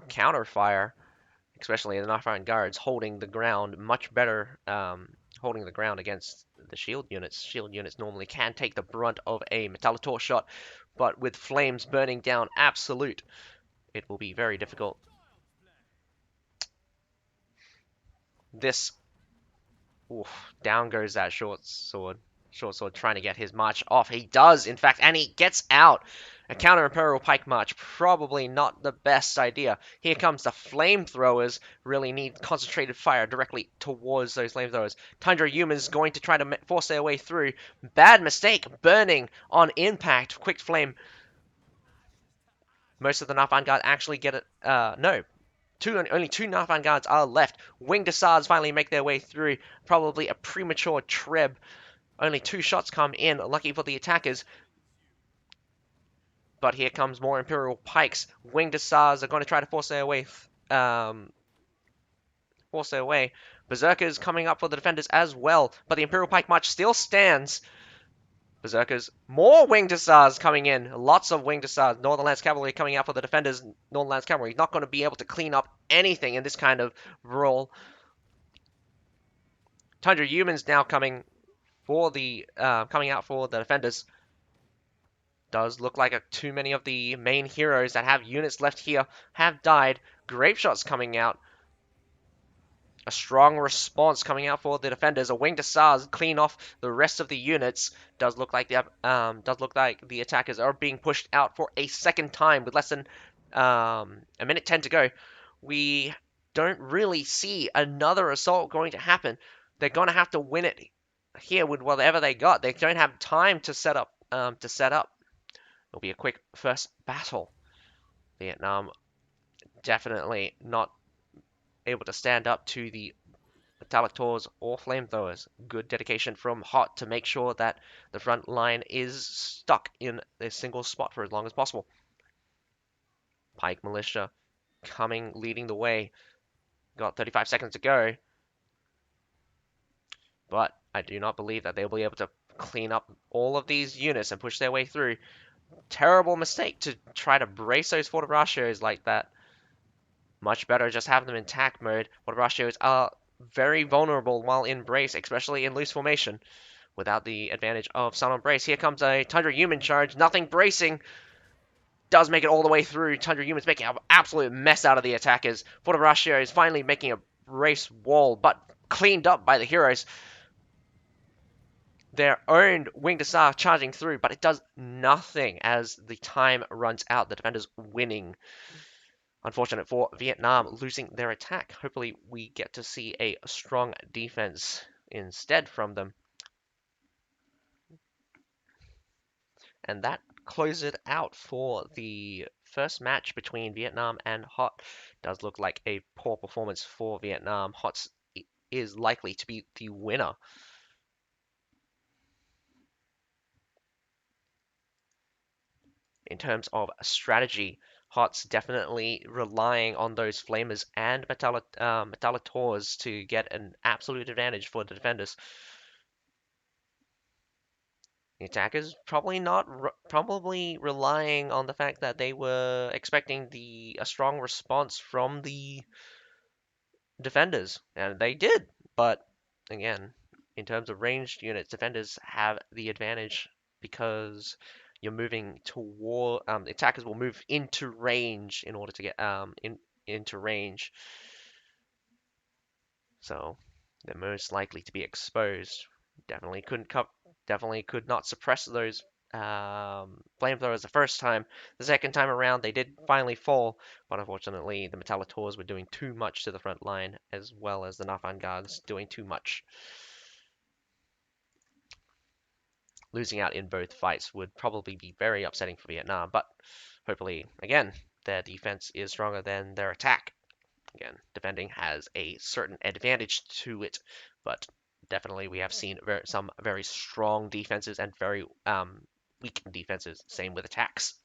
counter fire, especially the Knife Iron Guards holding the ground much better, holding the ground against the shield units. Shield units normally can take the brunt of a metallic tor shot, but with flames burning down Absolute, it will be very difficult. This Oof, down goes that short sword. Short sword trying to get his march off. He does, in fact, and he gets out. A counter Imperial Pike March, probably not the best idea. Here comes the flamethrowers. Really need concentrated fire directly towards those flamethrowers. Tundra humans going to try to force their way through. Bad mistake, burning on impact. Quick flame. Most of the Knife Iron Guard actually get it. No, only 2 Knife Iron Guards are left. Winged Assards finally make their way through. Probably a premature treb. Only 2 shots come in. Lucky for the attackers. But here comes more Imperial Pikes. Winged Assars are going to try to force their way. Force their way. Berserkers coming up for the defenders as well. But the Imperial Pike March still stands. Berserkers. More Winged Assars coming in. Lots of Winged Assars. Northern Lands Cavalry coming out for the defenders. Northern Lands Cavalry not going to be able to clean up anything in this kind of brawl. Tundra humans now coming out for the defenders. Does look like too many of the main heroes that have units left here have died. Grape shots coming out. A strong response coming out for the defenders. A winged Assars clean off the rest of the units. Does look like the attackers are being pushed out for a second time with less than a minute 10 to go. We don't really see another assault going to happen. They're going to have to win it here with whatever they got. They don't have time to set up. It'll be a quick first battle. Vietnam definitely not able to stand up to the metallic tors or flamethrowers. Good dedication from Hot to make sure that the front line is stuck in a single spot for as long as possible. Pike Militia leading the way. Got 35 seconds to go. But I do not believe that they'll be able to clean up all of these units and push their way through. Terrible mistake to try to brace those Forteracios like that. Much better just have them in attack mode. Forteracios are very vulnerable while in brace, especially in loose formation, without the advantage of silent brace. Here comes a Tundra human charge. Nothing bracing. Does make it all the way through. Tundra humans making an absolute mess out of the attackers. Forteracio is finally making a brace wall, but cleaned up by the heroes. Their own Winged Assar charging through, but it does nothing as the time runs out. The defenders winning. Unfortunate for Vietnam losing their attack. Hopefully we get to see a strong defense instead from them. And that close it out for the first match between Vietnam and Hot. Does look like a poor performance for Vietnam. Hot is likely to be the winner. In terms of strategy, Hot's definitely relying on those Flamers and Metallators to get an absolute advantage for the defenders. The attackers probably not, probably relying on the fact that they were expecting a strong response from the defenders, and they did. But again, in terms of ranged units, defenders have the advantage because you're moving toward attackers will move into range in order to get into range, so they're most likely to be exposed. Definitely couldn't definitely could not suppress those flamethrowers the first time. The second time around, they did finally fall, but unfortunately, the Metallators were doing too much to the front line, as well as the Nafan guards doing too much. Losing out in both fights would probably be very upsetting for Vietnam, but hopefully, again, their defense is stronger than their attack. Again, defending has a certain advantage to it, but definitely we have seen some very strong defenses and very weak defenses. Same with attacks.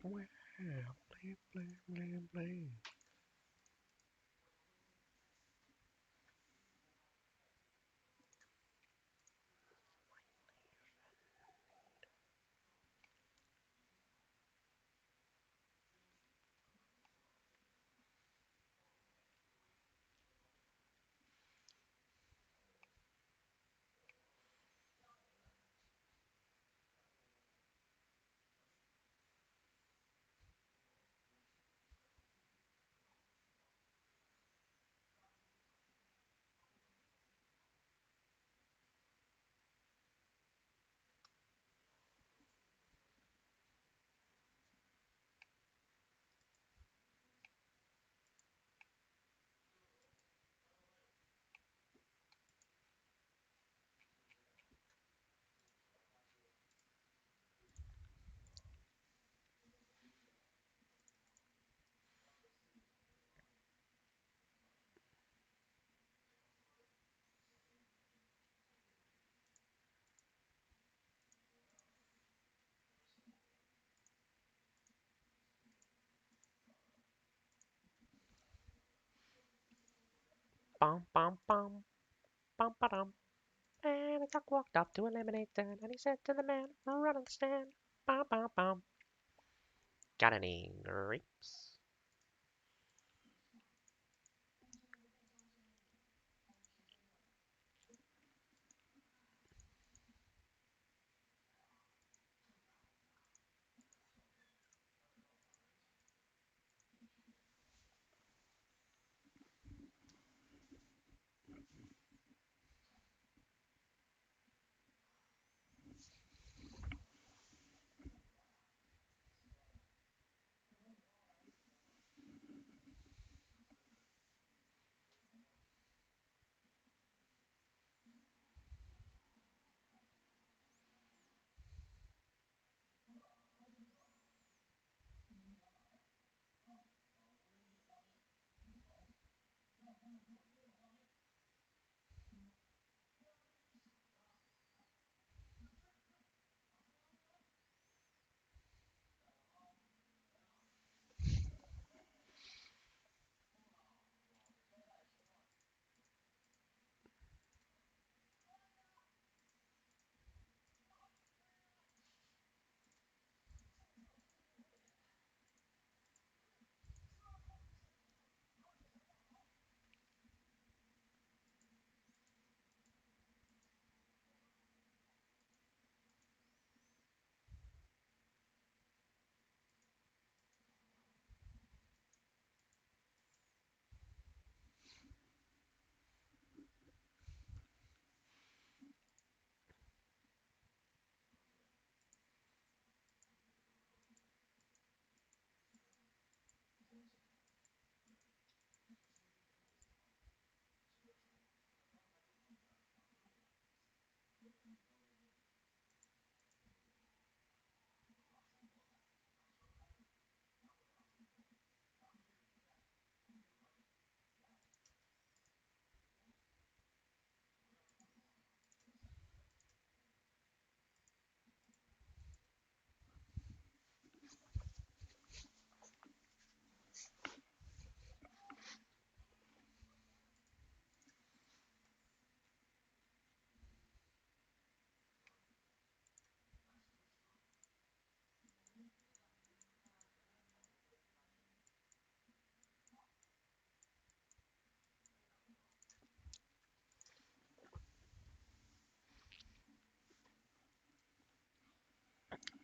Well, bling, bling, bling, bling. Bum, bum, bum, bum, ba-dum. And a duck walked up to Elimination, and he said to the man, run on the stand. Bum, bum, bum. Got any grapes?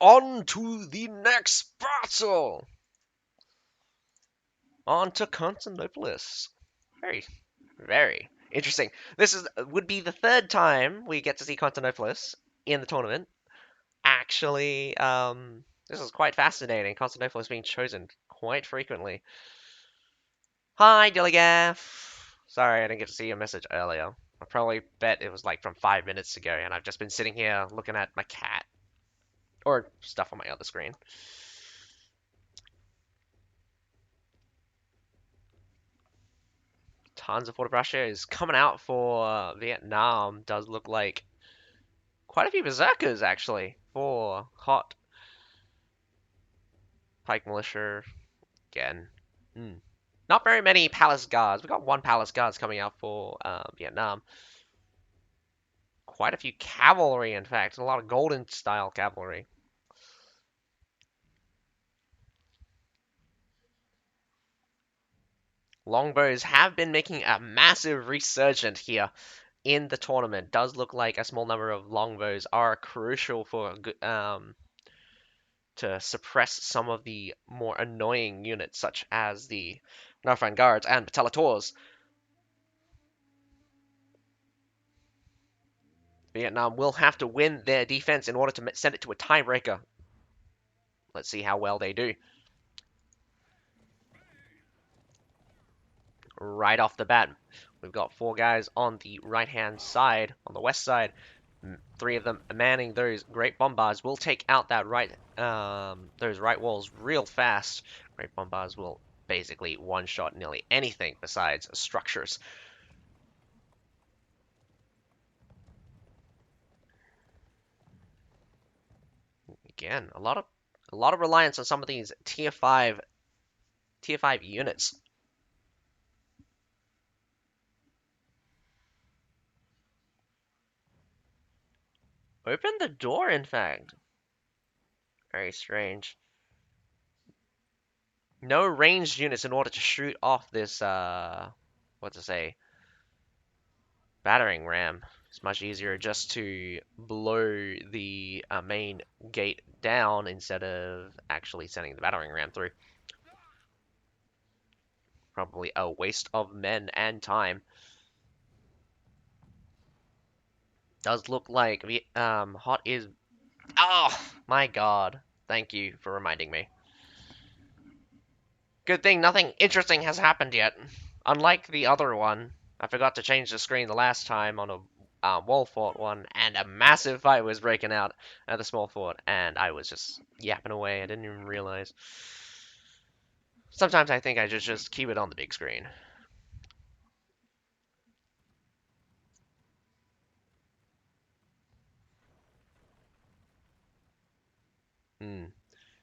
On to the next battle! On to Constantinopolis. Very, very interesting. This is would be the third time we get to see Constantinopolis in the tournament. Actually, this is quite fascinating. Constantinopolis being chosen quite frequently. Hi, Dilligaff. Sorry, I didn't get to see your message earlier. I probably bet it was like from 5 minutes ago, and I've just been sitting here looking at my cat or stuff on my other screen. Tons of water is coming out for Vietnam. Does look like quite a few berserkers actually for hot. Pike Militia again. Not very many Palace Guards. We got one Palace Guards coming out for Vietnam. Quite a few cavalry, in fact, a lot of golden style cavalry. Longbows have been making a massive resurgence here in the tournament. Does look like a small number of longbows are crucial for to suppress some of the more annoying units, such as the Northern Guards and Battaliators. Vietnam will have to win their defense in order to send it to a tiebreaker. Let's see how well they do. Right off the bat, we've got four guys on the right-hand side, on the west side. Three of them manning those great bombards will take out that those right walls real fast. Great bombards will basically one-shot nearly anything besides structures. Again, a lot of reliance on some of these tier 5 units. Open the door, in fact. Very strange. No ranged units in order to shoot off this, what to say, battering ram. It's much easier just to blow the main gate down instead of actually sending the battering ram through. Probably a waste of men and time. Does look like Hot is... Oh, my god. Thank you for reminding me. Good thing nothing interesting has happened yet. Unlike the other one, I forgot to change the screen the last time on a wall fort one, and a massive fight was breaking out at the small fort, and I was just yapping away. I didn't even realize. Sometimes I think I just keep it on the big screen.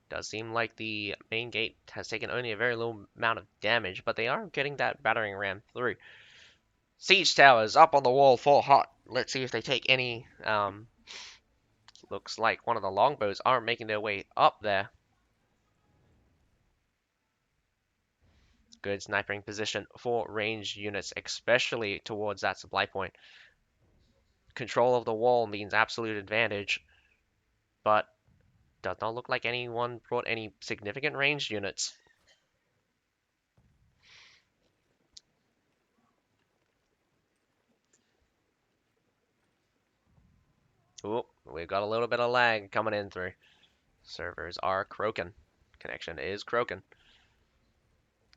Does seem like the main gate has taken only a very little amount of damage, but they are getting that battering ram through. Siege towers up on the wall for Hot. Let's see if they take any. Looks like one of the longbows are making their way up there. Good sniping position for ranged units, especially towards that supply point. Control of the wall means absolute advantage, but does not look like anyone brought any significant ranged units. Ooh, we've got a little bit of lag coming in through. Servers are croaking. Connection is croaking.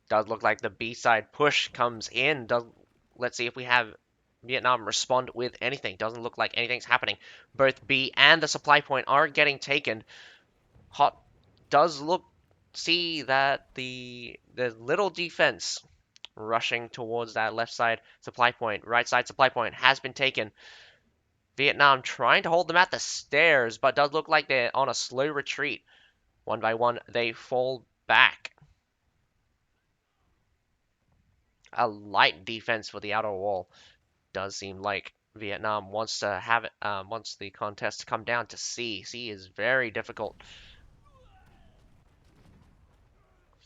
Does look like the B-side push comes in. Let's see if we have Vietnam respond with anything. Doesn't look like anything's happening. Both B and the supply point are getting taken. Hot does see that the little defense rushing towards that left side supply point, right side supply point has been taken. Vietnam trying to hold them at the stairs, but does look like they're on a slow retreat. One by one, they fall back. A light defense for the outer wall. Does seem like Vietnam wants to have it, wants the contest to come down to C. C is very difficult.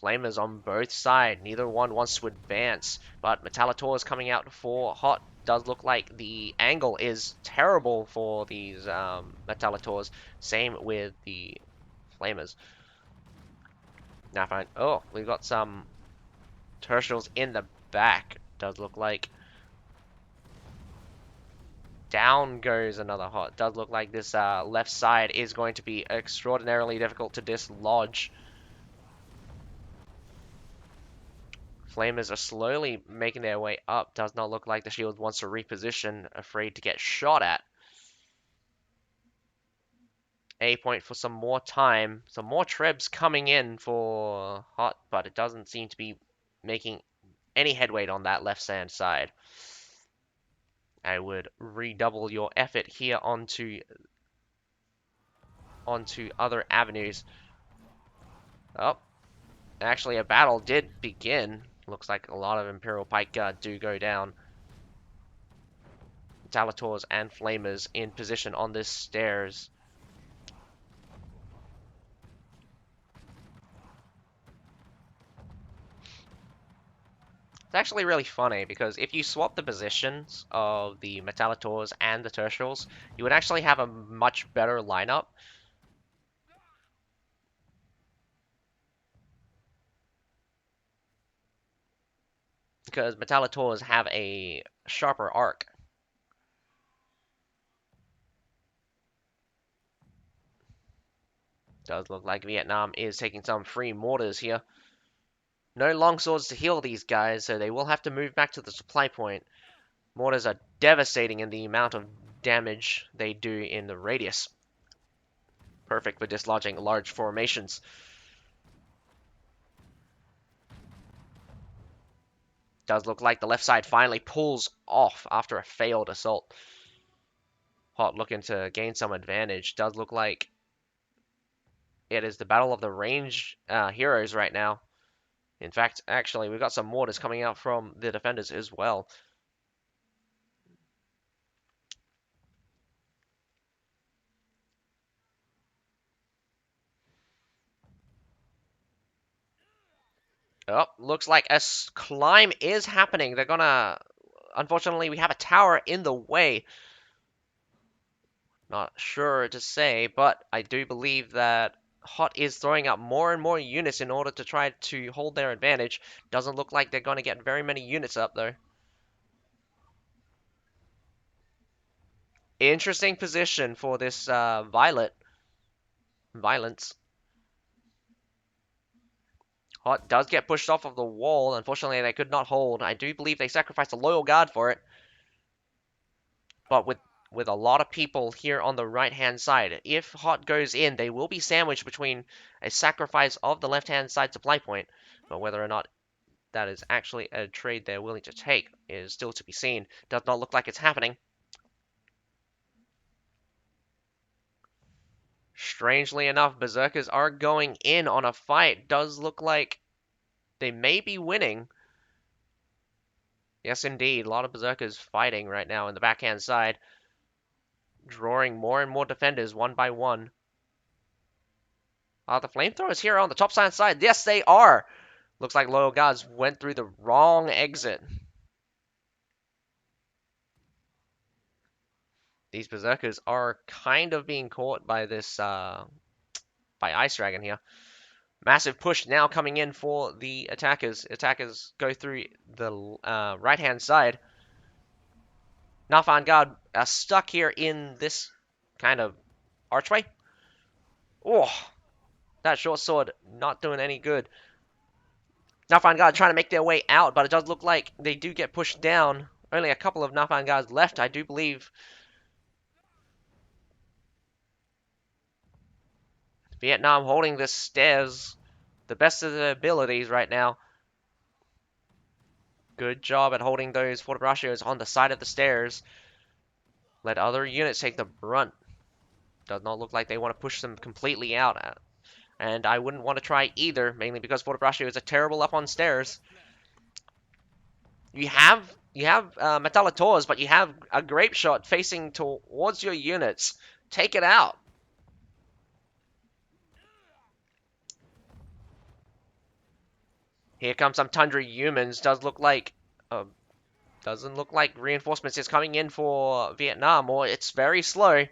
Flamers on both sides. Neither one wants to advance, but Metallitor is coming out for Hot. Does look like the angle is terrible for these Metallitors. Same with the Flamers. Now fine. Oh, we've got some tertials in the back. Does look like down goes another Hot. Does look like this left side is going to be extraordinarily difficult to dislodge. Flamers are slowly making their way up. Does not look like the shield wants to reposition, afraid to get shot at. A point for some more time. Some more trebs coming in for Hot, but it doesn't seem to be making any headway on that left-hand side. I would redouble your effort here onto other avenues. Oh, Actually, a battle did begin. Looks like a lot of Imperial Pike Guard do go down. Talators and Flamers in position on this stairs. It's actually really funny because if you swap the positions of the Metallators and the Tertials, you would actually have a much better lineup. Because Metallators have a sharper arc. Does look like Vietnam is taking some free mortars here. No longswords to heal these guys, so they will have to move back to the supply point. Mortars are devastating in the amount of damage they do in the radius. Perfect for dislodging large formations. Does look like the left side finally pulls off after a failed assault. Hot looking to gain some advantage. Does look like it is the battle of the range heroes right now. In fact, actually, we've got some mortars coming out from the defenders as well. Oh, looks like a climb is happening. They're gonna... Unfortunately, we have a tower in the way. Not sure to say, but I do believe that Hot is throwing up more and more units in order to try to hold their advantage. Doesn't look like they're going to get very many units up, though. Interesting position for this Violence. Hot does get pushed off of the wall. Unfortunately, they could not hold. I do believe they sacrificed a loyal guard for it. But with a lot of people here on the right-hand side, if Hot goes in, they will be sandwiched between a sacrifice of the left-hand side supply point. But whether or not that is actually a trade they're willing to take is still to be seen. Does not look like it's happening. Strangely enough, Berserkers are going in on a fight. Does look like they may be winning. Yes, indeed. A lot of Berserkers fighting right now in the backhand side. Drawing more and more defenders one by one. Are the flamethrowers here on the top side? Yes, they are. Looks like Loyal Guards went through the wrong exit. These Berserkers are kind of being caught by this, by Ice Dragon here. Massive push now coming in for the attackers. Attackers go through the right-hand side. Nafan Guard are stuck here in this kind of archway. Oh, that short sword not doing any good. Nafan Guard trying to make their way out, but it does look like they do get pushed down. Only a couple of Nafan Guards left, I do believe. Vietnam holding the stairs. The best of their abilities right now. Good job at holding those Fortabraccios on the side of the stairs. Let other units take the brunt. Does not look like they want to push them completely out. And I wouldn't want to try either, mainly because Fortabraccio is a terrible up on stairs. You have Metallators, but you have a grape shot facing towards your units. Take it out. Here comes some Tundra humans. Doesn't look like reinforcements is coming in for Vietnam, or it's very slow.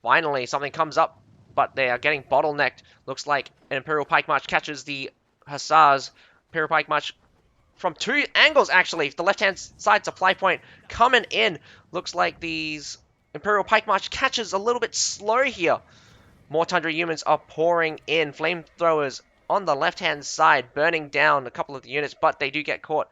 Finally, something comes up, but they are getting bottlenecked. Looks like an Imperial Pike March catches the Hussars. Imperial Pike March from two angles, actually. The left-hand side supply point coming in. Looks like these Imperial Pike March catches a little bit slow here. More Tundra humans are pouring in. Flamethrowers on the left-hand side, burning down a couple of the units, but they do get caught.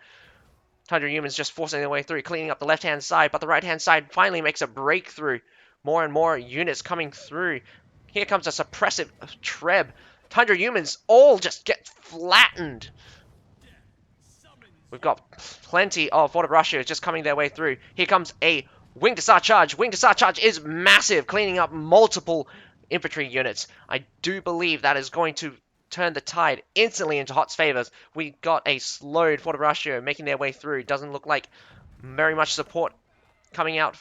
Tundra humans just forcing their way through, cleaning up the left-hand side, but the right-hand side finally makes a breakthrough. More and more units coming through. Here comes a suppressive Treb. Tundra humans all just get flattened. We've got plenty of Fortabraccios just coming their way through. Here comes a Wing to Star charge. Wing to Star charge is massive, cleaning up multiple infantry units. I do believe that is going to turn the tide instantly into Hot's favors. We got a slowed Forte making their way through. Doesn't look like very much support coming out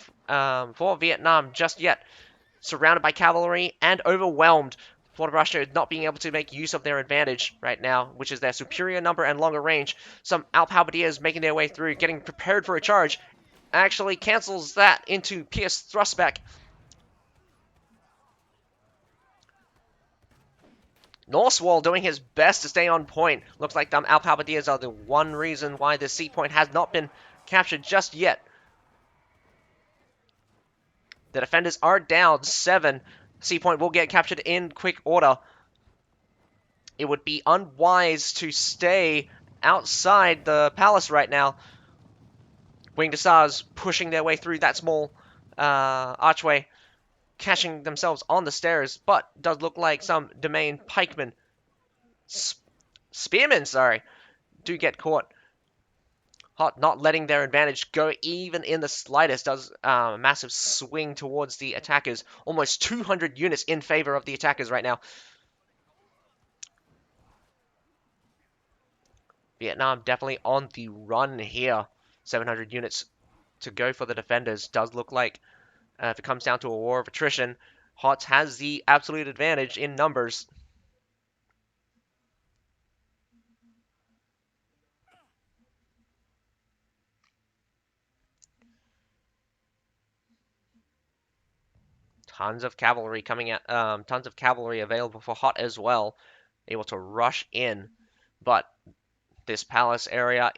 for Vietnam just yet. Surrounded by cavalry and overwhelmed. Forte not being able to make use of their advantage right now, which is their superior number and longer range. Some Alp Halberdiers making their way through, getting prepared for a charge. Actually cancels that into Pierce Thrustback. Norswall doing his best to stay on point. Looks like them Alp Halberdiers are the one reason why this sea point has not been captured just yet. The defenders are down 7. Sea point will get captured in quick order. It would be unwise to stay outside the palace right now. Winged Hussars pushing their way through that small archway, catching themselves on the stairs, but does look like some domain pikemen, spearmen, sorry, do get caught. Hot not letting their advantage go even in the slightest. Does a massive swing towards the attackers. Almost 200 units in favor of the attackers right now. Vietnam definitely on the run here. 700 units to go for the defenders. Does look like if it comes down to a war of attrition, Hot has the absolute advantage in numbers. Tons of cavalry coming at, tons of cavalry available for Hot as well, able to rush in. But this palace area,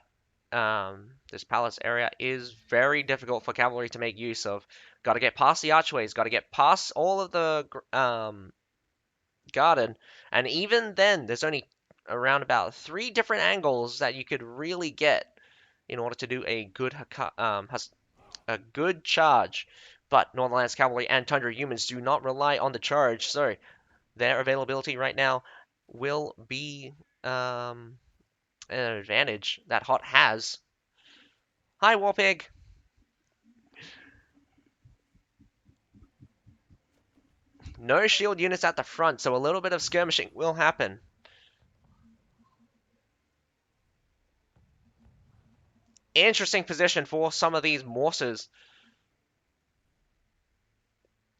is very difficult for cavalry to make use of. Got to get past the archways, got to get past all of the garden, and even then, there's only around about 3 different angles that you could really get in order to do a good charge. But Northernlands Cavalry and Tundra Humans do not rely on the charge, so their availability right now will be an advantage that Hot has. Hi, Warpig! No shield units at the front, so a little bit of skirmishing will happen. Interesting position for some of these mortars.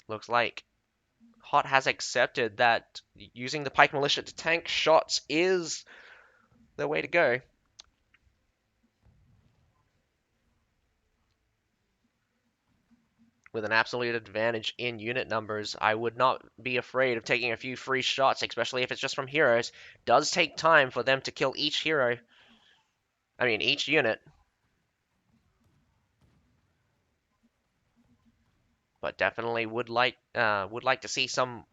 Looks like Hot has accepted that using the Pike Militia to tank shots is the way to go. With an absolute advantage in unit numbers, I would not be afraid of taking a few free shots, especially if it's just from heroes. Does take time for them to kill each hero. I mean, each unit. But definitely would like to see some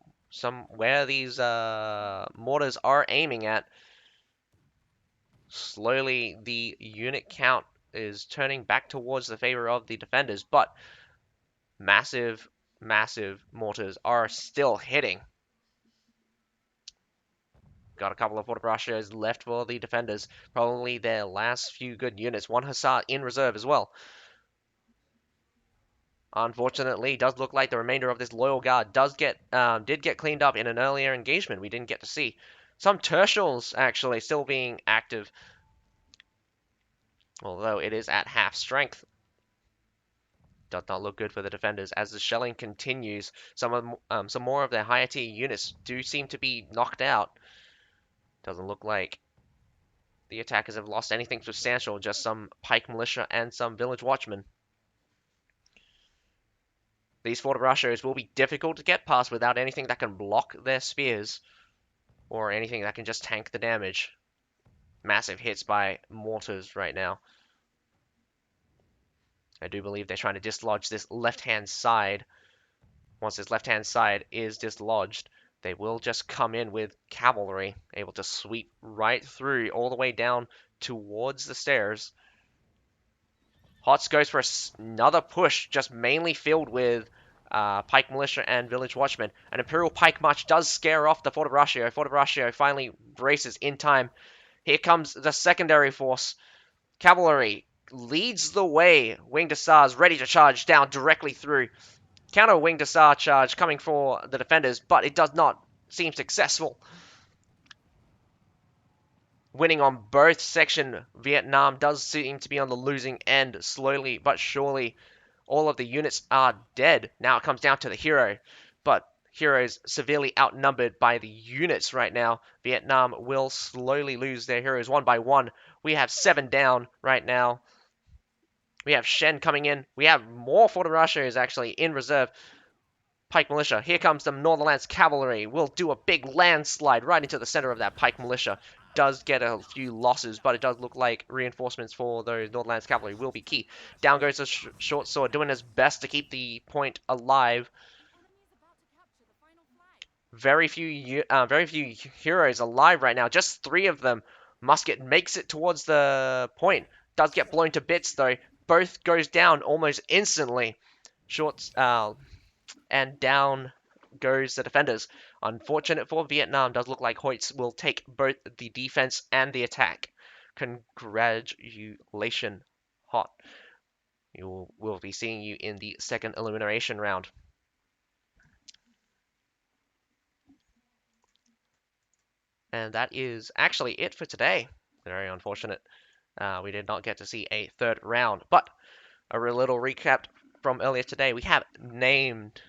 where these mortars are aiming at. Slowly, the unit count is turning back towards the favor of the defenders, but massive, massive mortars are still hitting. Got a couple of Forte left for the defenders. Probably their last few good units. 1 Hussar in reserve as well. Unfortunately, does look like the remainder of this loyal guard did get cleaned up in an earlier engagement we didn't get to see. Some tertials actually still being active, although it is at half strength. Does not look good for the defenders as the shelling continues. Some more of their higher tier units do seem to be knocked out. Doesn't look like the attackers have lost anything substantial, just some pike militia and some village watchmen. These Forte will be difficult to get past without anything that can block their spears, or anything that can just tank the damage. Massive hits by mortars right now. I do believe they're trying to dislodge this left-hand side. Once this left-hand side is dislodged, they will just come in with cavalry, able to sweep right through all the way down towards the stairs. Hots goes for another push, just mainly filled with Pike Militia and Village Watchmen. An Imperial Pike March does scare off the Forte Braccio finally braces in time. Here comes the secondary force. Cavalry leads the way. Winged Hussars ready to charge down directly through. Counter wing to star charge coming for the defenders, but it does not seem successful. Winning on both section, Vietnam does seem to be on the losing end slowly but surely. All of the units are dead. Now it comes down to the hero, but heroes severely outnumbered by the units right now. Vietnam will slowly lose their heroes one by one. We have 7 down right now. We have Shen coming in. We have more for the Russians actually in reserve. Pike Militia. Here comes the Northern Lands Cavalry. We'll do a big landslide right into the center of that Pike Militia. Does get a few losses, but it does look like reinforcements for those Northern Lands Cavalry will be key. Down goes the Short Sword, doing his best to keep the point alive. Very few heroes alive right now. Just 3 of them. Musket makes it towards the point. Does get blown to bits though. Both goes down almost instantly. Shorts and down goes the defenders. Unfortunate for Vietnam, does look like Hoyts will take both the defense and the attack. Congratulations, Hot. We'll be seeing you in the second elimination round. And that is actually it for today. Very unfortunate. We did not get to see a third round, but a little recap from earlier today. We have named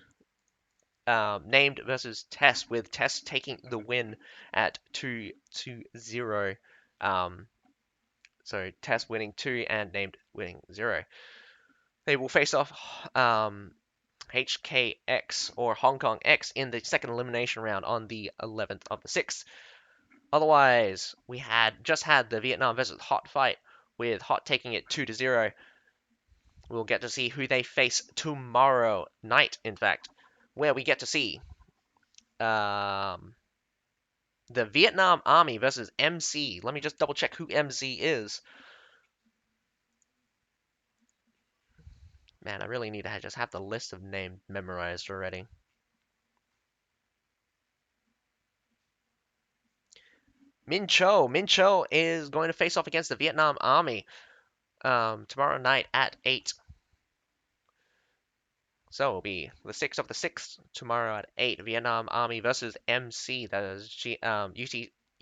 versus TESS, with TESS taking the win at 2-0. So TESS winning 2 and named winning 0. They will face off HKX or Hong Kong X in the second elimination round on the 11th of the 6th. Otherwise, we had just had the Vietnam versus Hot fight, with Hot taking it 2-0. We'll get to see who they face tomorrow night, in fact, where we get to see the Vietnam Army versus MC. Let me just double check who MC is. Man, I really need to just have the list of names memorized already. Min Cho. Min Cho is going to face off against the Vietnam Army tomorrow night at 8. So it'll be the 6th of the 6th tomorrow at 8. Vietnam Army versus MC. That is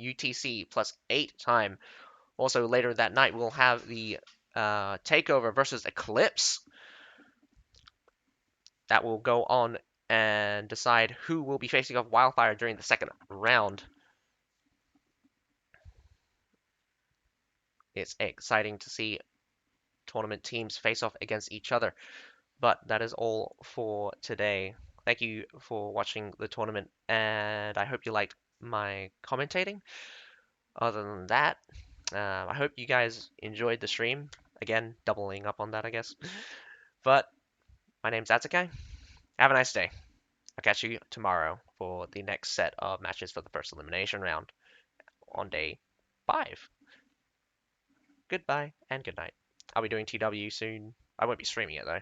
UTC plus 8 time. Also later that night we'll have the Takeover versus Eclipse. That will go on and decide who will be facing off Wildfire during the second round. It's exciting to see tournament teams face off against each other. But that is all for today. Thank you for watching the tournament, and I hope you liked my commentating. Other than that, I hope you guys enjoyed the stream. Again, doubling up on that, I guess. But my name's Atsukai. Have a nice day. I'll catch you tomorrow for the next set of matches for the first elimination round on day 5. Goodbye and good night. I'll be doing TW soon. I won't be streaming it though.